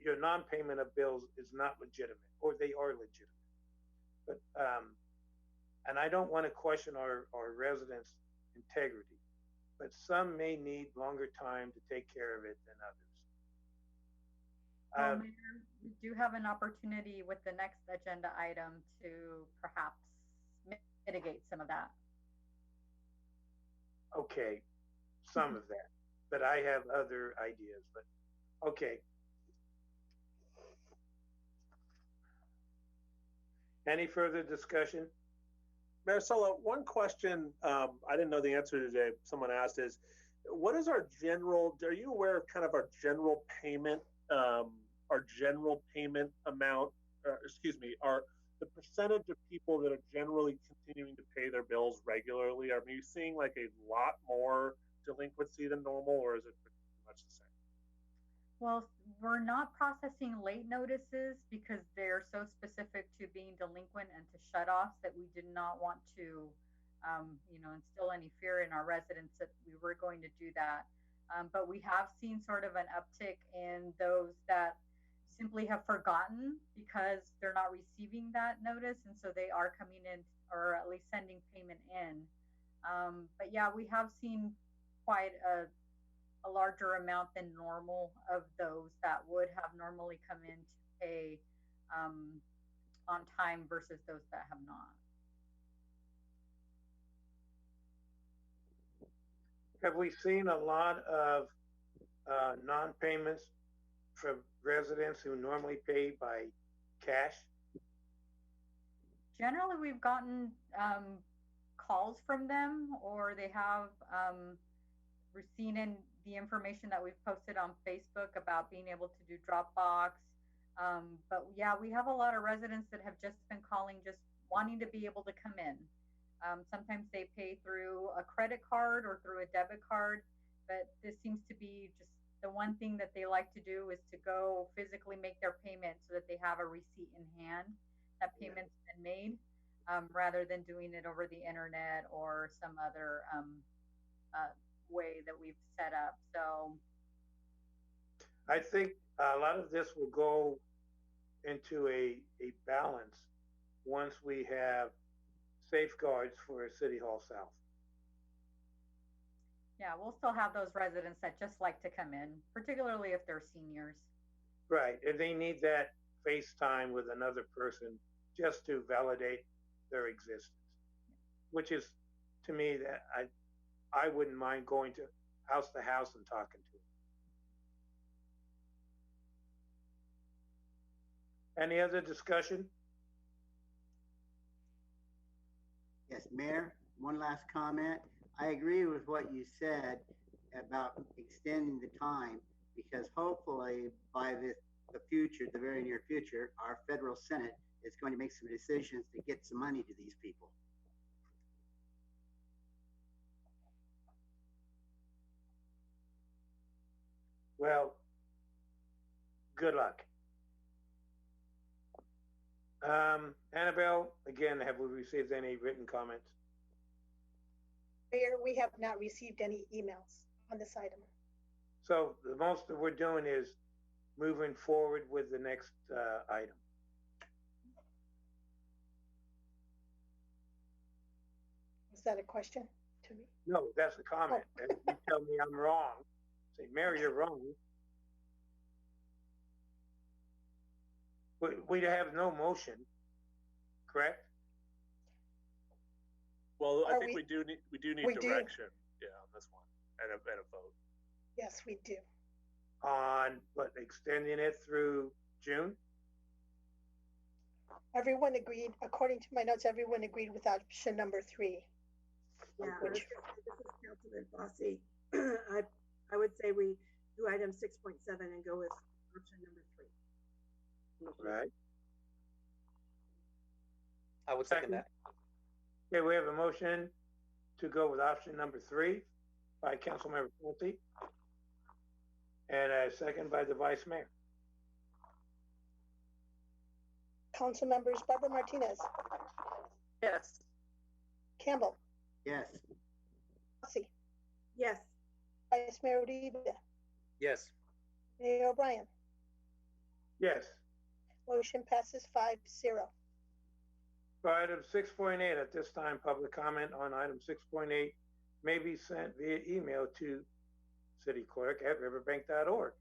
your non-payment of bills is not legitimate, or they are legitimate. But and I don't want to question our residents' integrity, but some may need longer time to take care of it than others. Well, Mayor, we do have an opportunity with the next agenda item to perhaps mitigate some of that. Okay, some of that, but I have other ideas, but okay. Any further discussion? Marisela, one question I didn't know the answer today, someone asked is, what is are you aware of kind of our general payment amount, are the percentage of people that are generally continuing to pay their bills regularly? Are you seeing like a lot more delinquency than normal, or is it pretty much the same? Well, we're not processing late notices because they're so specific to being delinquent and to shutoffs that we did not want to, instill any fear in our residents that we were going to do that. But we have seen sort of an uptick in those that simply have forgotten because they're not receiving that notice, and so they are coming in or at least sending payment in. But yeah, we have seen quite a a larger amount than normal of those that would have normally come in to pay on time versus those that have not. Have we seen a lot of non-payments from residents who normally pay by cash? Generally, we've gotten calls from them, or they have seen in the information that we've posted on Facebook about being able to do Dropbox. But yeah, we have a lot of residents that have just been calling, just wanting to be able to come in. Sometimes they pay through a credit card or through a debit card, but this seems to be just the one thing that they like to do is to go physically make their payment so that they have a receipt in hand that payment's been made, rather than doing it over the internet or some other way that we've set up. So I think a lot of this will go into a balance once we have safeguards for City Hall South. yeah, we'll still have those residents that just like to come in, particularly if they're seniors. Right, and they need that FaceTime with another person just to validate their existence, which is, to me, that I wouldn't mind going to house and talking to them. Any other discussion? Yes, Mayor, one last comment. I agree with what you said about extending the time, because hopefully by the future, the very near future, our federal Senate is going to make some decisions to get some money to these people. Well, good luck. Annabelle, again, have we received any written comments? Mayor, we have not received any emails on this item. So the most that we're doing is moving forward with the next item. Is that a question to me? No, that's a comment. Oh. If you tell me I'm wrong, say, Mary, you're wrong. We have no motion, correct? Well, I think we do need direction. Yeah, on this one, and a vote. Yes, we do. On what, extending it through June? Everyone agreed, according to my notes, everyone agreed with option number 3. Yeah, this is Councilman Fossey. I would say we do item 6.7 and go with option number 3. Right. I would second that. Okay, we have a motion to go with option number 3 by Councilmember Pulte, and a second by the Vice Mayor. Council members Barbara Martinez. Yes. Campbell. Yes. Fossey. Yes. Vice Mayor Uribe. Yes. Mayor O'Brien. Yes. Motion passes 5-0. For item 6.8, at this time, public comment on item 6.8 may be sent via email to cityclerk@riverbank.org.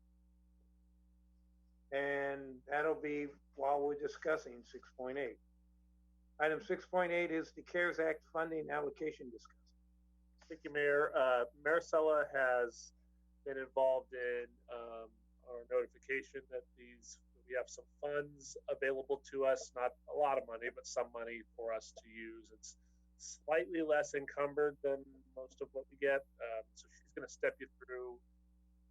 And that'll be while we're discussing 6.8. Item 6.8 is the CARES Act funding allocation discussion. Thank you, Mayor. Marisela has been involved in our notification that we have some funds available to us, not a lot of money, but some money for us to use. It's slightly less encumbered than most of what we get. So she's going to step you through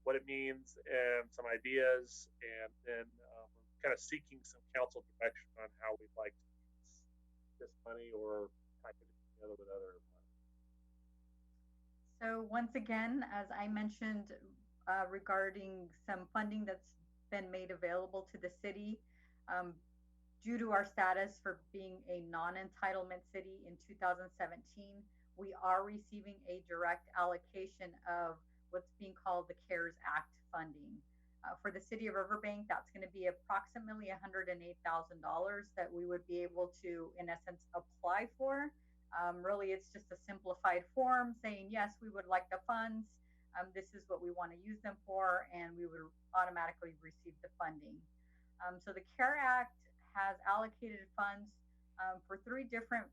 what it means and some ideas, and then we're kind of seeking some council direction on how we'd like to use this money or package it together with other money. So once again, as I mentioned regarding some funding that's been made available to the city, due to our status for being a non-entitlement city in 2017, we are receiving a direct allocation of what's being called the CARES Act funding. For the city of Riverbank, that's going to be approximately $108,000 that we would be able to, in essence, apply for. Really, it's just a simplified form saying, yes, we would like the funds. this is what we want to use them for, and we would automatically receive the funding. So the CARE Act has allocated funds for 3 different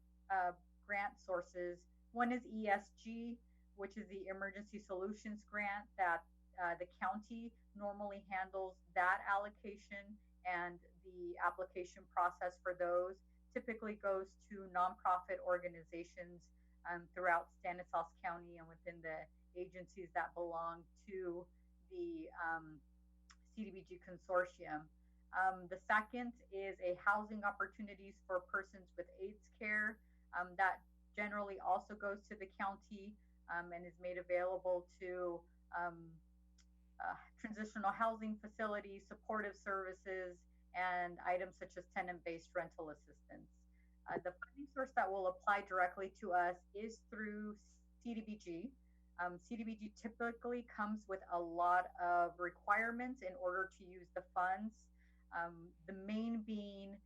grant sources. One is ESG, which is the Emergency Solutions Grant that the county normally handles that allocation, and the application process for those typically goes to nonprofit organizations throughout Stanislaus County and within the agencies that belong to the CDBG consortium. The second is a housing opportunities for persons with AIDS care that generally also goes to the county and is made available to transitional housing facilities, supportive services, and items such as tenant-based rental assistance. The funding source that will apply directly to us is through CDBG. CDBG typically comes with a lot of requirements in order to use the funds. The main being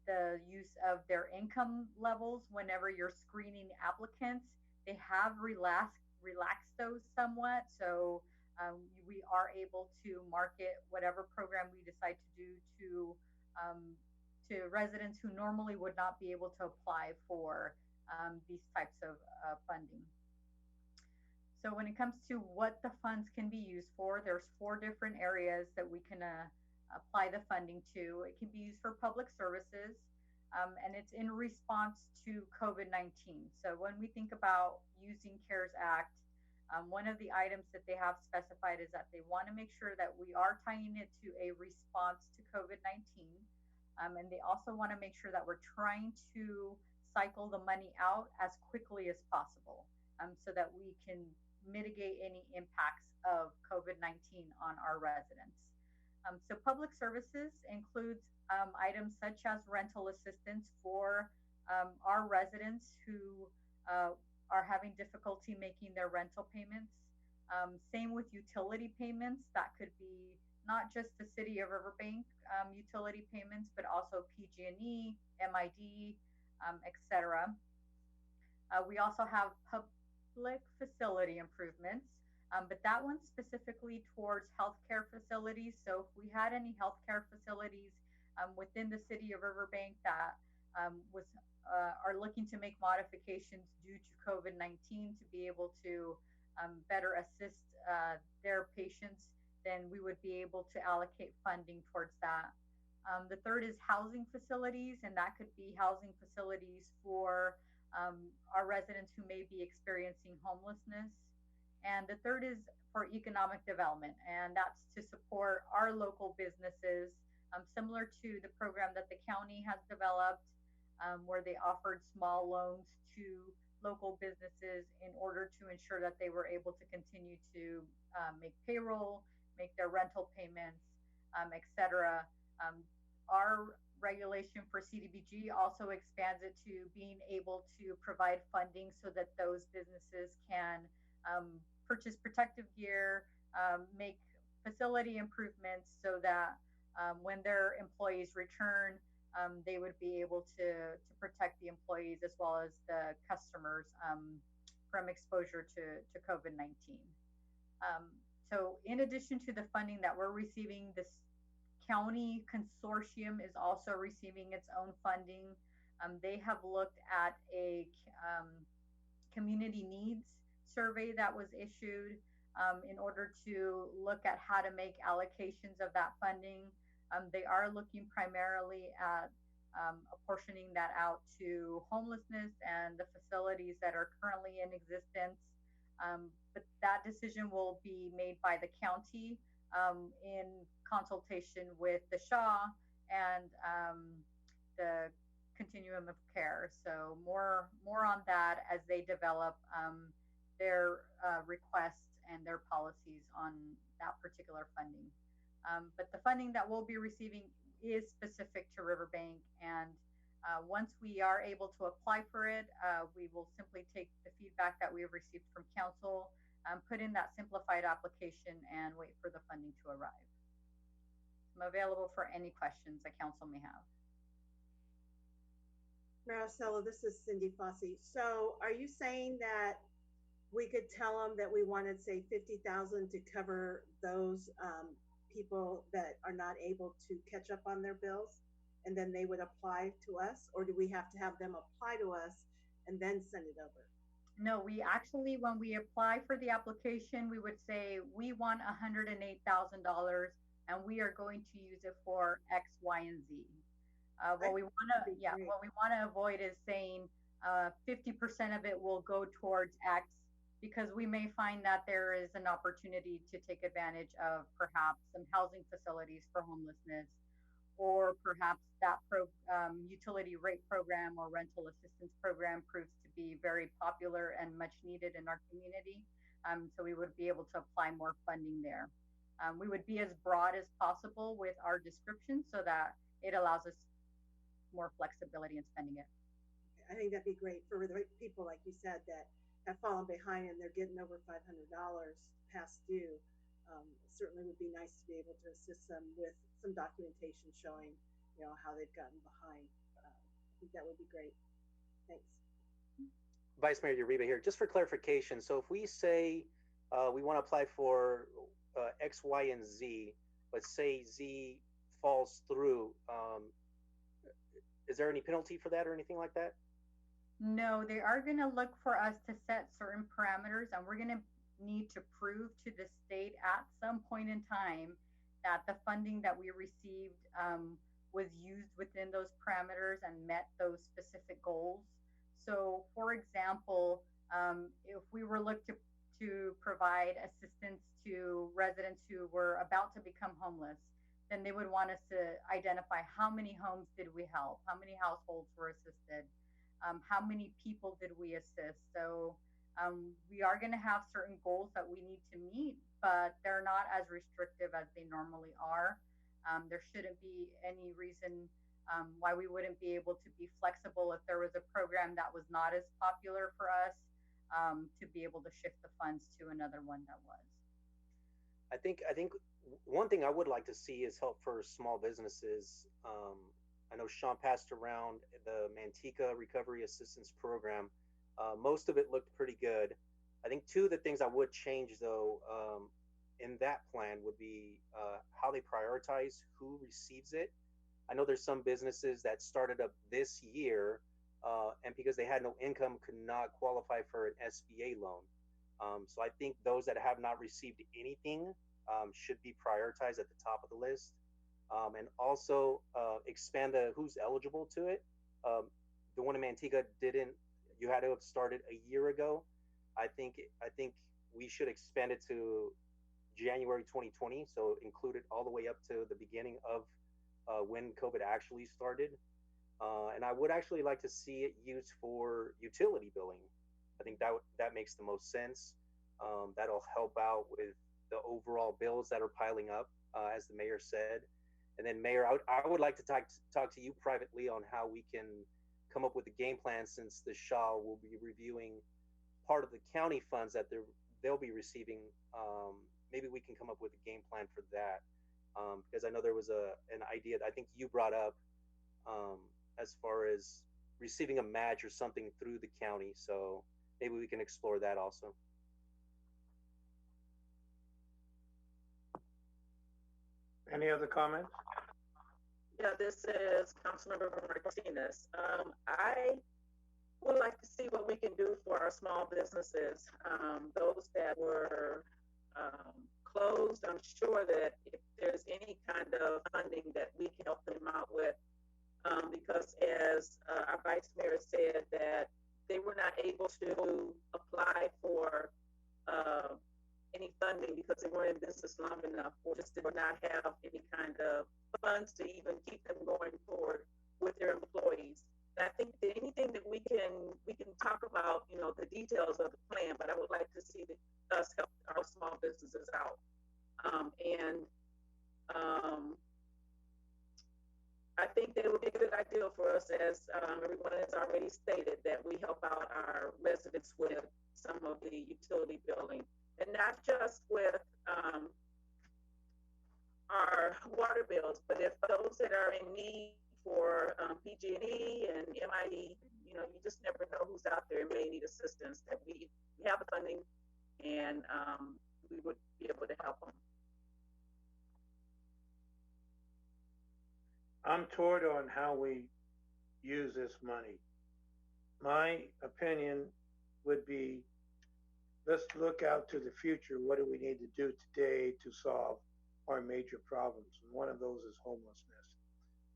the use of their income levels whenever you're screening applicants. They have relaxed those somewhat, so we are able to market whatever program we decide to do to residents who normally would not be able to apply for these types of funding. So when it comes to what the funds can be used for, there's 4 different areas that we can apply the funding to. It can be used for public services, and it's in response to COVID-19. So when we think about using CARES Act, one of the items that they have specified is that they want to make sure that we are tying it to a response to COVID-19. And they also want to make sure that we're trying to cycle the money out as quickly as possible so that we can mitigate any impacts of COVID-19 on our residents. So public services includes items such as rental assistance for our residents who are having difficulty making their rental payments. Same with utility payments. That could be not just the city of Riverbank utility payments, but also PG&E, MID, etc. We also have public facility improvements, but that one's specifically towards healthcare facilities. So if we had any healthcare facilities within the city of Riverbank that are looking to make modifications due to COVID-19 to be able to better assist their patients, then we would be able to allocate funding towards that. The third is housing facilities, and that could be housing facilities for our residents who may be experiencing homelessness. And the third is for economic development, and that's to support our local businesses, similar to the program that the county has developed, where they offered small loans to local businesses in order to ensure that they were able to continue to make payroll, make their rental payments, etc. Our regulation for CDBG also expands it to being able to provide funding so that those businesses can purchase protective gear, make facility improvements so that when their employees return, they would be able to protect the employees as well as the customers from exposure to COVID-19. So in addition to the funding that we're receiving, this county consortium is also receiving its own funding. They have looked at a community needs survey that was issued in order to look at how to make allocations of that funding. They are looking primarily at apportioning that out to homelessness and the facilities that are currently in existence. But that decision will be made by the county in consultation with the SHA and the continuum of care. So more on that as they develop their requests and their policies on that particular funding. But the funding that we'll be receiving is specific to Riverbank, and once we are able to apply for it, we will simply take the feedback that we have received from council, put in that simplified application, and wait for the funding to arrive. I'm available for any questions that council may have. Marisela, this is Cindy Fossey. So are you saying that we could tell them that we wanted, say, 50,000 to cover those people that are not able to catch up on their bills, and then they would apply to us, or do we have to have them apply to us and then send it over? No, we actually, when we apply for the application, we would say we want $108,000 and we are going to use it for X, Y, and Z. What we want to avoid is saying 50% of it will go towards X, because we may find that there is an opportunity to take advantage of perhaps some housing facilities for homelessness, or perhaps that utility rate program or rental assistance program proves to be very popular and much needed in our community. So we would be able to apply more funding there. We would be as broad as possible with our description so that it allows us more flexibility in spending it. I think that'd be great for the people, like you said, that have fallen behind and they're getting over $500 past due. Certainly would be nice to be able to assist them with some documentation showing, how they've gotten behind. I think that would be great. Thanks. Vice Mayor Uribe here. Just for clarification, so if we say we want to apply for X, Y, and Z, but say Z falls through, is there any penalty for that or anything like that? No, they are going to look for us to set certain parameters, and we're going to need to prove to the state at some point in time that the funding that we received was used within those parameters and met those specific goals. So, for example, if we were looked to provide assistance to residents who were about to become homeless, then they would want us to identify how many homes did we help, how many households were assisted, how many people did we assist. So we are going to have certain goals that we need to meet, but they're not as restrictive as they normally are. There shouldn't be any reason why we wouldn't be able to be flexible if there was a program that was not as popular for us, to be able to shift the funds to another one that was. I think one thing I would like to see is help for small businesses. I know Sean passed around the Manteca Recovery Assistance Program. Most of it looked pretty good. I think two of the things I would change, though, in that plan would be how they prioritize who receives it. I know there's some businesses that started up this year, and because they had no income, could not qualify for an SBA loan. So I think those that have not received anything should be prioritized at the top of the list. And also expand who's eligible to it. The one in Manteca didn't. You had to have started a year ago. I think we should expand it to January 2020, so include it all the way up to the beginning of when COVID actually started. And I would actually like to see it used for utility billing. I think that makes the most sense. That'll help out with the overall bills that are piling up, as the mayor said. And then, Mayor, I would like to talk to you privately on how we can come up with a game plan, since the SHA will be reviewing part of the county funds that they'll be receiving. Maybe we can come up with a game plan for that, because I know there was an idea that I think you brought up as far as receiving a match or something through the county. So maybe we can explore that also. Any other comments? Yeah, this is Councilmember Martinez. I would like to see what we can do for our small businesses, those that were closed. I'm sure that if there's any kind of funding that we can help them out with, because as our Vice Mayor said, that they were not able to apply for any funding because they weren't in business long enough, or just did not have any kind of funds to even keep them going forward with their employees. And I think that anything that we can talk about, the details of the plan, but I would like to see us help our small businesses out. I think that it would be a good idea for us, as everyone has already stated, that we help out our residents with some of the utility billing, and not just with our water bills, but if those that are in need for PG&E and MIE, you just never know who's out there and may need assistance, that we have the funding and we would be able to help them. I'm torn on how we use this money. My opinion would be, let's look out to the future. What do we need to do today to solve our major problems? And one of those is homelessness.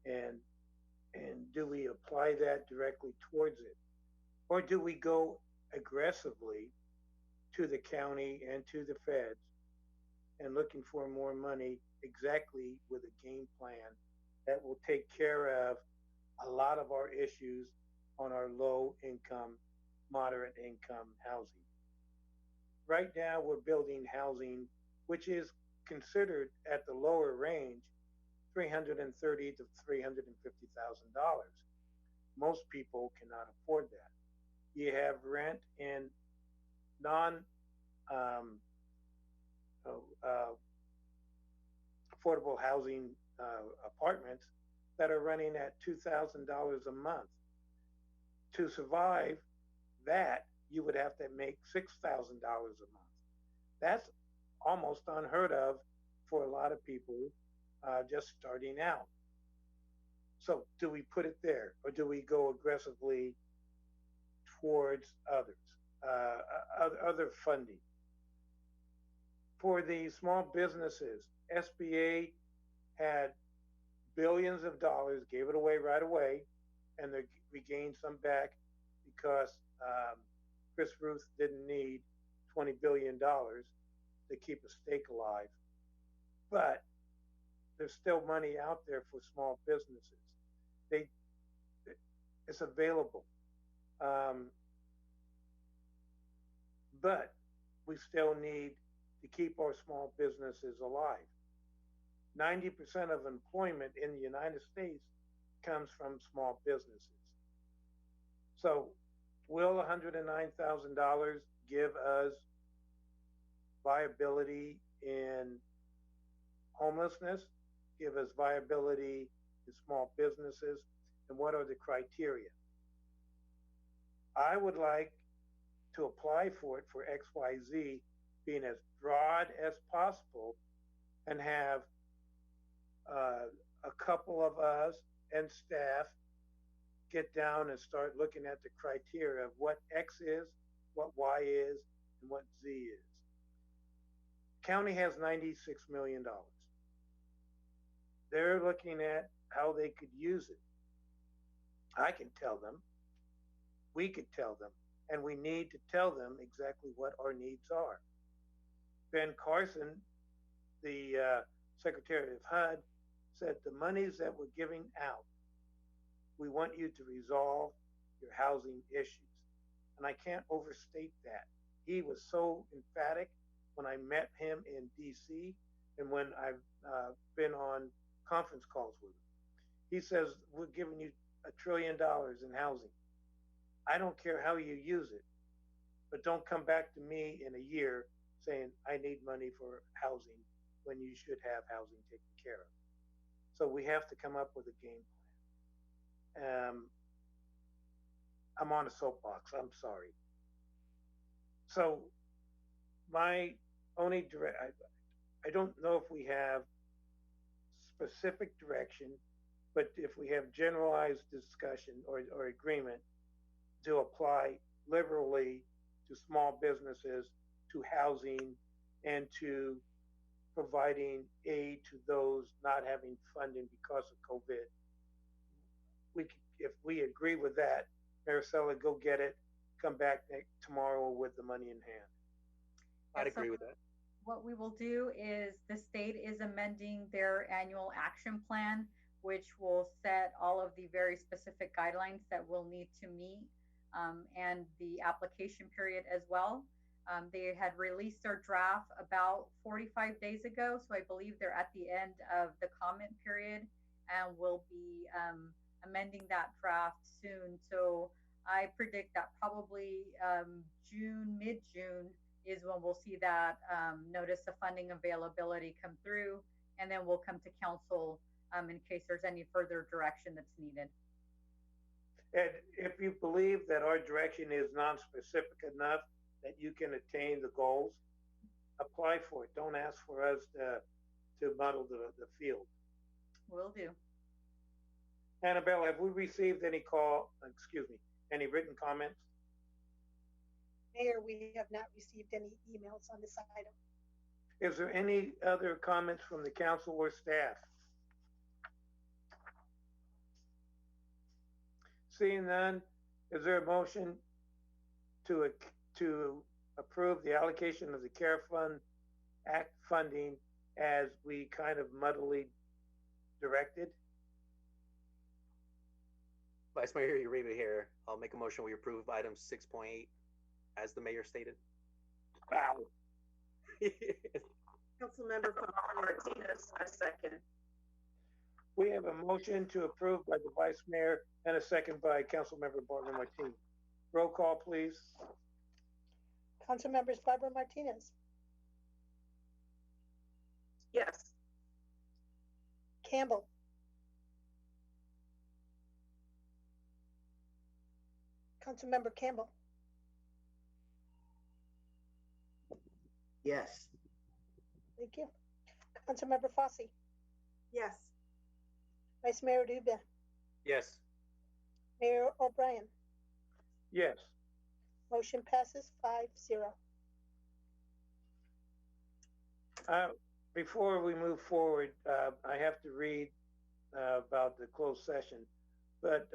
And do we apply that directly towards it? Or do we go aggressively to the county and to the feds and looking for more money exactly with a game plan that will take care of a lot of our issues on our low income, moderate income housing? Right now, we're building housing, which is considered at the lower range, $330,000 to $350,000. Most people cannot afford that. You have rent in affordable housing apartments that are running at $2,000 a month. To survive that, you would have to make $6,000 a month. That's almost unheard of for a lot of people just starting out. So do we put it there, or do we go aggressively towards other funding? For the small businesses, SBA had billions of dollars, gave it away right away, and they regained some back because Chris Ruth didn't need $20 billion to keep a stake alive. But there's still money out there for small businesses. It's available. But we still need to keep our small businesses alive. 90% of employment in the United States comes from small businesses. So will $109,000 give us viability in homelessness, give us viability in small businesses, and what are the criteria? I would like to apply for it for XYZ, being as broad as possible, and have a couple of us and staff get down and start looking at the criteria of what X is, what Y is, and what Z is. County has $96 million. They're looking at how they could use it. I can tell them, we could tell them, and we need to tell them exactly what our needs are. Ben Carson, the Secretary of HUD, said the monies that we're giving out, we want you to resolve your housing issues. And I can't overstate that. He was so emphatic when I met him in DC and when I've been on conference calls with him. He says, we're giving you $1 trillion in housing. I don't care how you use it, but don't come back to me in a year saying I need money for housing when you should have housing taken care of. So we have to come up with a game plan. I'm on a soapbox, I'm sorry. So my only I don't know if we have specific direction, but if we have generalized discussion or agreement to apply liberally to small businesses, to housing, and to providing aid to those not having funding because of COVID. If we agree with that, Marisela, go get it, come back tomorrow with the money in hand. I'd agree with that. What we will do is the state is amending their annual action plan, which will set all of the very specific guidelines that we'll need to meet, and the application period as well. They had released their draft about 45 days ago, so I believe they're at the end of the comment period, and we'll be amending that draft soon. So I predict that probably mid-June is when we'll see that notice of funding availability come through, and then we'll come to council in case there's any further direction that's needed. And if you believe that our direction is non-specific enough that you can attain the goals, apply for it. Don't ask for us to muddle the field. Will do. Annabelle, have we received any any written comments? Mayor, we have not received any emails on this item. Is there any other comments from the council or staff? Seeing none, is there a motion to approve the allocation of the CARE Fund Act funding as we kind of muddily directed? Vice Mayor Uribe here. I'll make a motion we approve item 6.8 as the mayor stated. Wow. Councilmember Martinez, I second. We have a motion to approve by the Vice Mayor and a second by Councilmember Barbara Martinez. Roll call, please. Council members Barbara Martinez, Yes. Campbell, Councilmember Campbell, Yes. thank you. Councilmember Fossey, yes. Vice Mayor Uribe, Yes. Mayor O'Brien. Yes. Motion passes 5-0. Before we move forward, I have to read about the closed session, but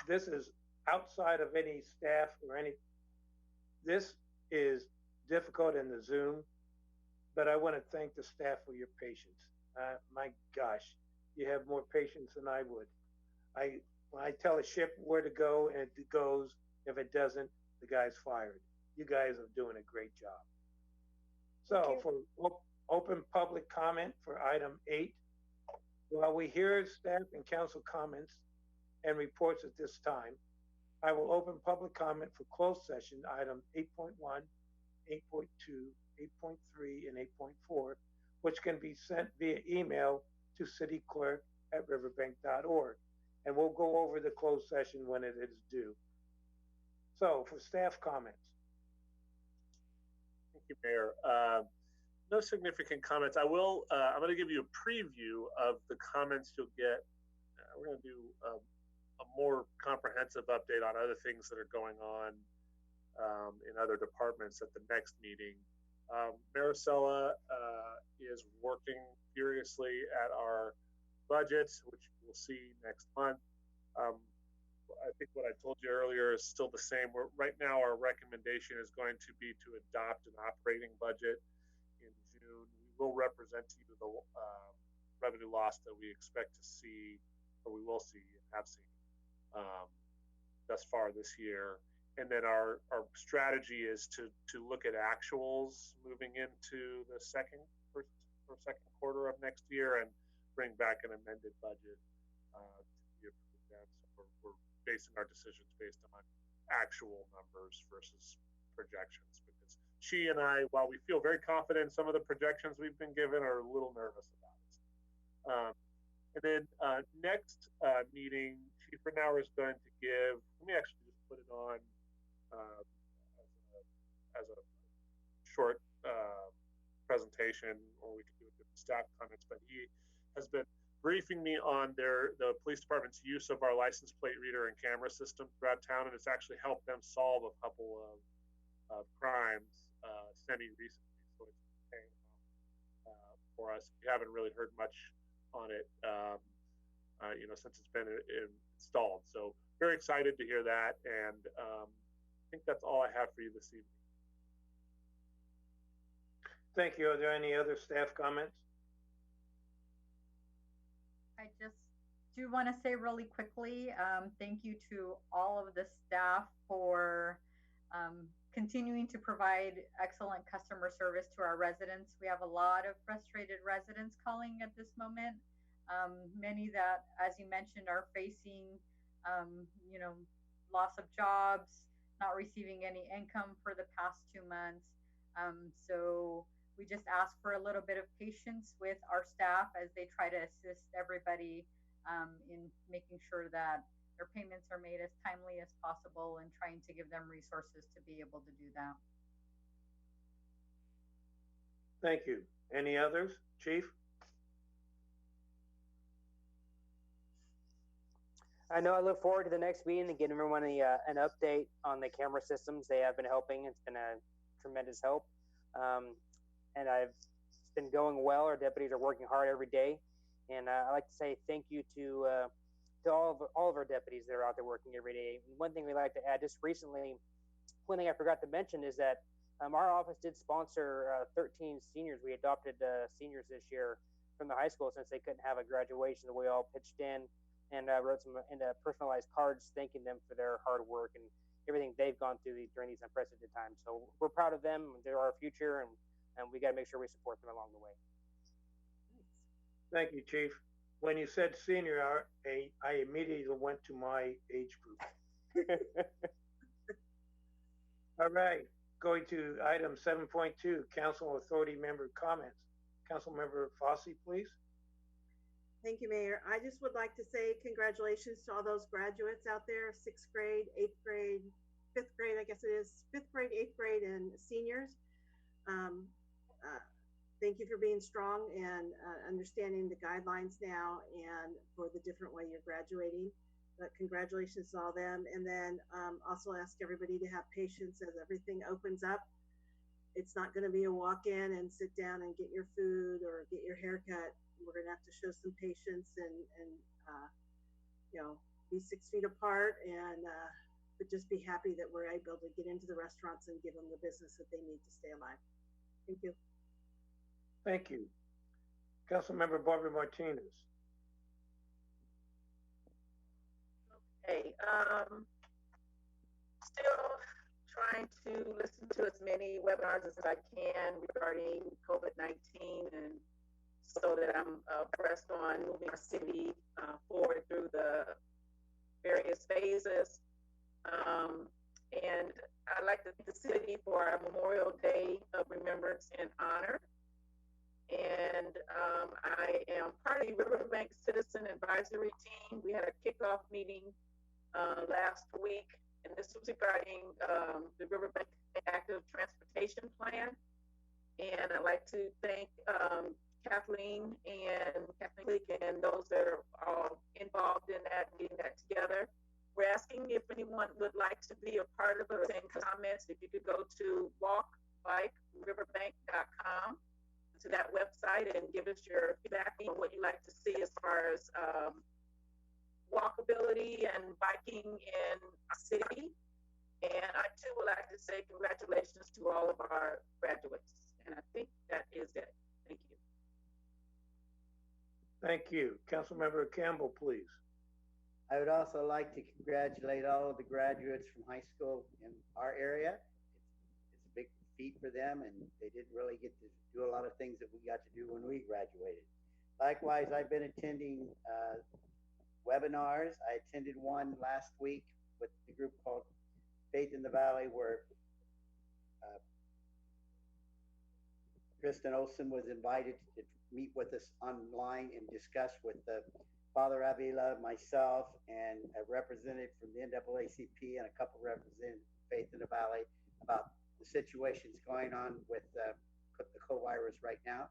this is outside of any staff or any. This is difficult in the Zoom, but I want to thank the staff for your patience. My gosh, you have more patience than I would. When I tell a ship where to go and it goes, if it doesn't, the guy's fired. You guys are doing a great job. So for open public comment for item 8, while we hear staff and council comments and reports at this time, I will open public comment for closed session item 8.1, 8.2, 8.3, and 8.4, which can be sent via email to cityclerk@riverbank.org. And we'll go over the closed session when it is due. So for staff comments. Thank you, Mayor. No significant comments. I'm going to give you a preview of the comments you'll get. We're going to do a more comprehensive update on other things that are going on in other departments at the next meeting. Marisela is working furiously at our budgets, which we'll see next month. I think what I told you earlier is still the same. Right now, our recommendation is going to be to adopt an operating budget in June. We will represent to you the revenue loss that we expect to see, or we will see and have seen thus far this year. And then our strategy is to look at actuals moving into the second quarter of next year and bring back an amended budget to be approved then. So we're basing our decisions based on actual numbers versus projections, because she and I, while we feel very confident in some of the projections we've been given, are a little nervous about it. And then next meeting, Chief Renauer is going to give, let me actually just put it on as a short presentation, or we can do it with staff comments, but he has been briefing me on the police department's use of our license plate reader and camera system throughout town, and it's actually helped them solve a couple of crimes semi-recently, so it's paying off for us. We haven't really heard much on it, since it's been installed. So very excited to hear that, and I think that's all I have for you this evening. Thank you. Are there any other staff comments? I just do want to say really quickly, thank you to all of the staff for continuing to provide excellent customer service to our residents. We have a lot of frustrated residents calling at this moment. Many that, as you mentioned, are facing, loss of jobs, not receiving any income for the past 2 months. So we just ask for a little bit of patience with our staff as they try to assist everybody in making sure that their payments are made as timely as possible and trying to give them resources to be able to do that. Thank you. Any others, Chief? I know I look forward to the next meeting and giving everyone an update on the camera systems. They have been helping. It's been a tremendous help. And it's been going well. Our deputies are working hard every day. And I'd like to say thank you to all of our deputies that are out there working every day. And one thing we'd like to add, just recently, one thing I forgot to mention is that our office did sponsor 13 seniors. We adopted seniors this year from the high school since they couldn't have a graduation. We all pitched in and wrote some personalized cards thanking them for their hard work and everything they've gone through during these unprecedented times. So we're proud of them. They're our future, and we got to make sure we support them along the way. Thank you, Chief. When you said senior, I immediately went to my age group. All right, going to item 7.2, Council Authority Member Comments. Councilmember Fossey, please. Thank you, Mayor. I just would like to say congratulations to all those graduates out there, 6th grade, 8th grade, 5th grade, I guess it is, 5th grade, 8th grade, and seniors. Thank you for being strong and understanding the guidelines now and for the different way you're graduating. But congratulations to all them. And then also ask everybody to have patience as everything opens up. It's not going to be a walk in and sit down and get your food or get your haircut. We're going to have to show some patience and you know, be 6 feet apart and but just be happy that we're able to get into the restaurants and give them the business that they need to stay alive. Thank you. Thank you. Councilmember Barbara Martinez. Okay. Still trying to listen to as many webinars as I can regarding COVID-19 and so that I'm pressed on moving our city forward through the various phases. And I'd like to thank the city for our Memorial Day of Remembrance and Honor. And I am part of the Riverbank Citizen Advisory Team. We had a kickoff meeting last week, and this was regarding the Riverbank Active Transportation Plan. And I'd like to thank Kathleen and those that are all involved in that, getting that together. We're asking if anyone would like to be a part of it or send comments. If you could go to walkbikeriverbank.com to that website and give us your feedback on what you'd like to see as far as walkability and biking in our city. And I too would like to say congratulations to all of our graduates. And I think that is it. Thank you. Thank you. Councilmember Campbell, please. I would also like to congratulate all of the graduates from high school in our area. It's a big feat for them, and they didn't really get to do a lot of things that we got to do when we graduated. Likewise, I've been attending webinars. I attended one last week with the group called Faith in the Valley, where Kristen Olson was invited to meet with us online and discuss with Father Avila, myself, and a representative from the NAACP and a couple representatives from Faith in the Valley about the situations going on with the co-virus right now.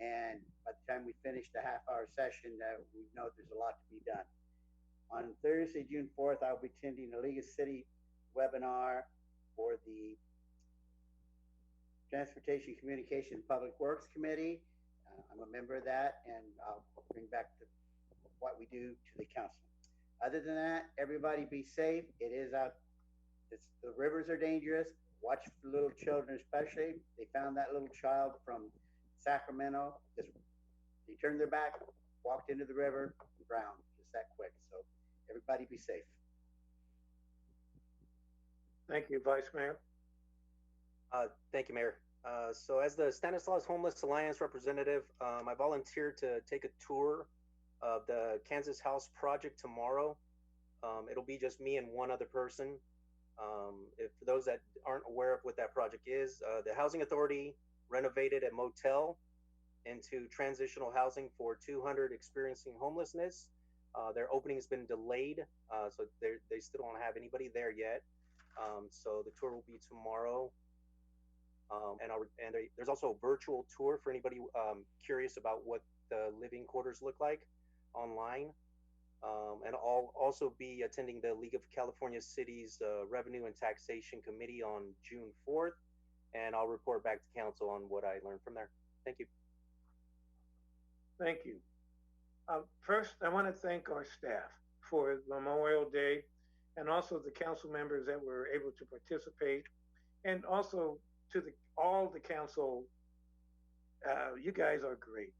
And by the time we finish the half-hour session, we know there's a lot to be done. On Thursday, June 4th, I'll be attending the League of City webinar for the Transportation, Communication, and Public Works Committee. I'm a member of that, and I'll bring back what we do to the council. Other than that, everybody be safe. It is out. The rivers are dangerous. Watch for little children, especially. They found that little child from Sacramento. They turned their back, walked into the river, drowned just that quick. So everybody be safe. Thank you, Vice Mayor. Thank you, Mayor. So as the Stanislaus Homeless Alliance representative, I volunteered to take a tour of the Kansas House project tomorrow. It'll be just me and one other person. For those that aren't aware of what that project is, the Housing Authority renovated a motel into transitional housing for 200 experiencing homelessness. Their opening has been delayed, so they still don't have anybody there yet. So the tour will be tomorrow. There's also a virtual tour for anybody curious about what the living quarters look like online. And I'll also be attending the League of California Cities Revenue and Taxation Committee on June 4th, and I'll report back to council on what I learned from there. Thank you. Thank you. First, I want to thank our staff for Memorial Day, and also the council members that were able to participate, and also to all the council. You guys are great.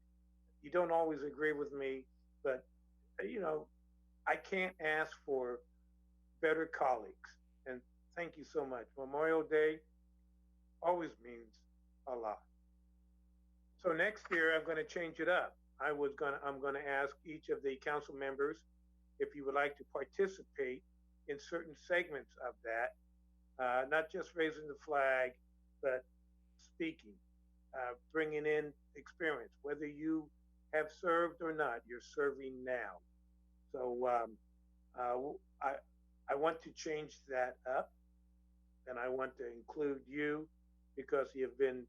You don't always agree with me, but I can't ask for better colleagues. And thank you so much. Memorial Day always means a lot. So next year I'm going to change it up. I'm going to ask each of the council members if you would like to participate in certain segments of that, not just raising the flag, but speaking, bringing in experience, whether you have served or not, you're serving now. So I want to change that up, and I want to include you because you've been,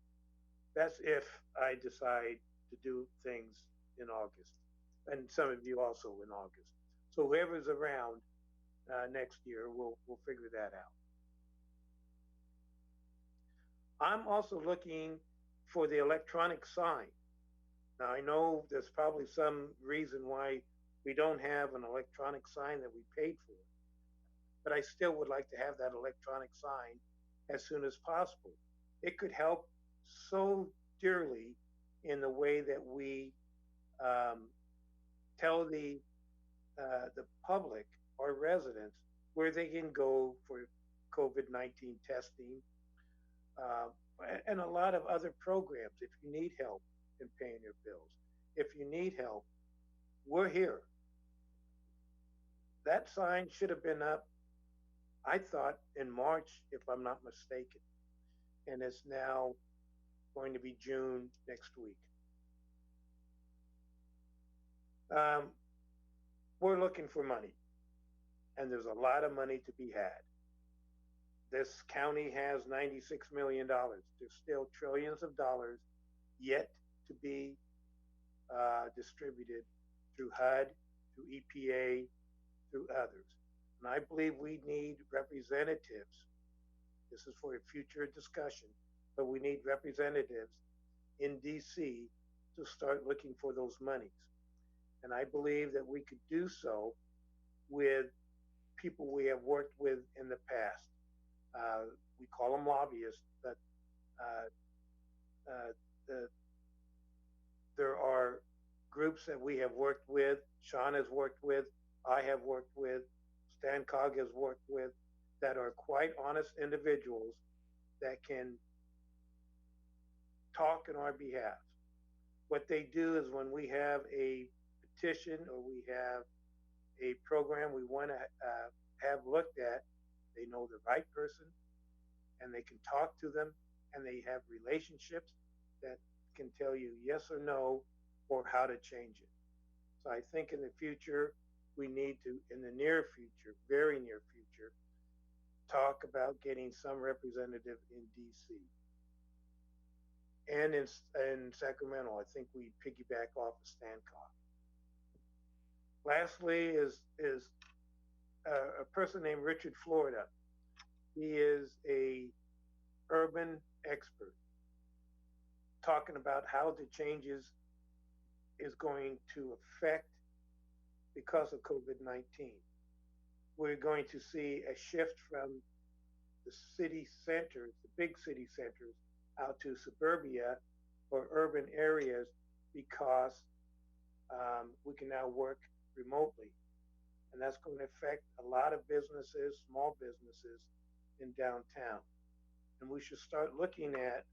that's if I decide to do things in August, and some of you also in August. So whoever's around next year, we'll figure that out. I'm also looking for the electronic sign. Now I know there's probably some reason why we don't have an electronic sign that we paid for, but I still would like to have that electronic sign as soon as possible. It could help so dearly in the way that we tell the public or residents where they can go for COVID-19 testing, and a lot of other programs. If you need help in paying your bills, if you need help, we're here. That sign should have been up, I thought, in March, if I'm not mistaken. And it's now going to be June next week. We're looking for money, and there's a lot of money to be had. This county has $96 million. There's still trillions of dollars yet to be distributed through HUD, through EPA, through others. And I believe we need representatives. This is for a future discussion, but we need representatives in DC to start looking for those monies. And I believe that we could do so with people we have worked with in the past. We call them lobbyists, but there are groups that we have worked with, Sean has worked with, I have worked with, Stan Cog has worked with, that are quite honest individuals that can talk on our behalf. What they do is when we have a petition or we have a program we want to have looked at, they know the right person and they can talk to them, and they have relationships that can tell you yes or no or how to change it. So I think in the future, we need to, in the near future, very near future, talk about getting some representative in DC. And in Sacramento, I think we piggyback off of Stancock. Lastly is a person named Richard Florida. He is a urban expert talking about how the changes is going to affect because of COVID-19. We're going to see a shift from the city centers, the big city centers, out to suburbia or urban areas because we can now work remotely. And that's going to affect a lot of businesses, small businesses in downtown. And we should start looking at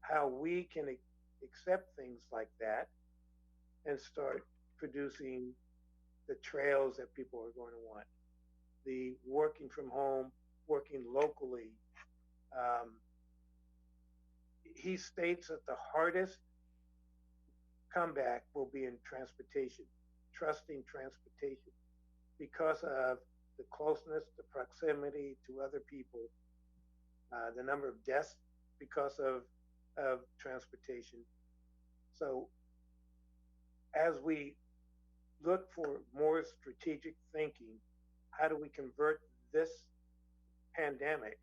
how we can accept things like that and start producing the trails that people are going to want. The working from home, working locally. He states that the hardest comeback will be in transportation. trusting transportation because of the closeness, the proximity to other people, the number of deaths because of transportation. So as we look for more strategic thinking, how do we convert this pandemic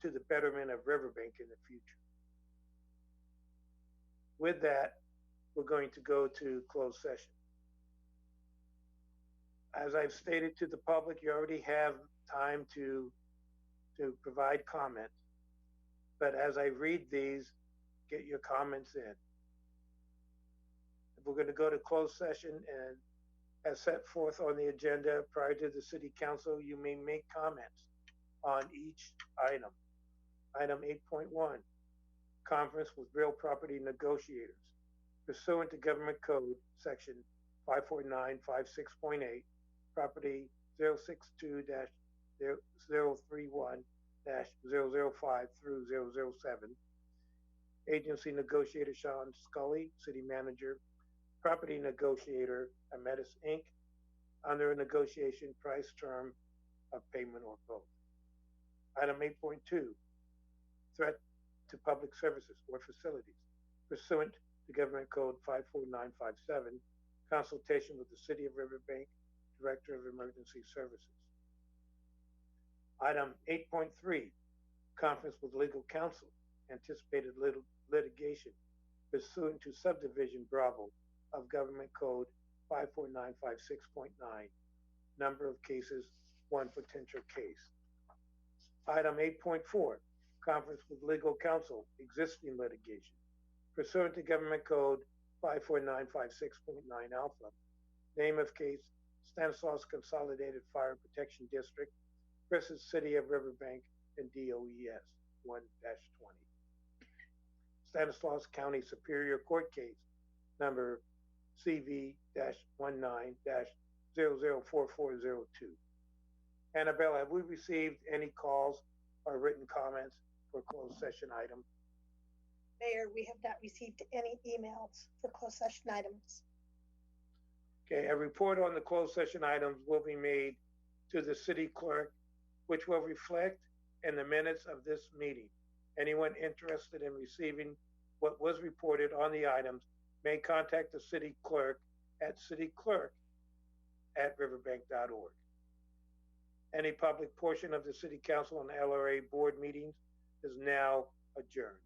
to the betterment of Riverbank in the future? With that, we're going to go to closed session. As I've stated to the public, you already have time to provide comments. But as I read these, get your comments in. If we're going to go to closed session, and as set forth on the agenda prior to the city council, you may make comments on each item. Item 8.1, conference with real property negotiators. Pursuant to Government Code Section 54956.8, property 062-031-005 through 007. Agency negotiator Sean Scully, city manager. Property negotiator Ametis Inc. under a negotiation price term of payment or both. Item 8.2, threat to public services or facilities. Pursuant to Government Code 54957, consultation with the City of Riverbank, Director of Emergency Services. Item 8.3, conference with legal counsel, anticipated litigation pursuant to subdivision Bravo of Government Code 54956.9, number of cases, one potential case. Item 8.4, conference with legal counsel, existing litigation, pursuant to Government Code 54956.9 alpha, name of case, Stanislaus Consolidated Fire Protection District versus City of Riverbank and DOES 1-20. Stanislaus County Superior Court case number CV-19-004402. Annabelle, have we received any calls or written comments for closed session items? Mayor, we have not received any emails for closed session items. Okay, a report on the closed session items will be made to the city clerk, which will reflect in the minutes of this meeting. Anyone interested in receiving what was reported on the items may contact the city clerk at cityclerk@riverbank.org. Any public portion of the city council and LRA board meetings is now adjourned.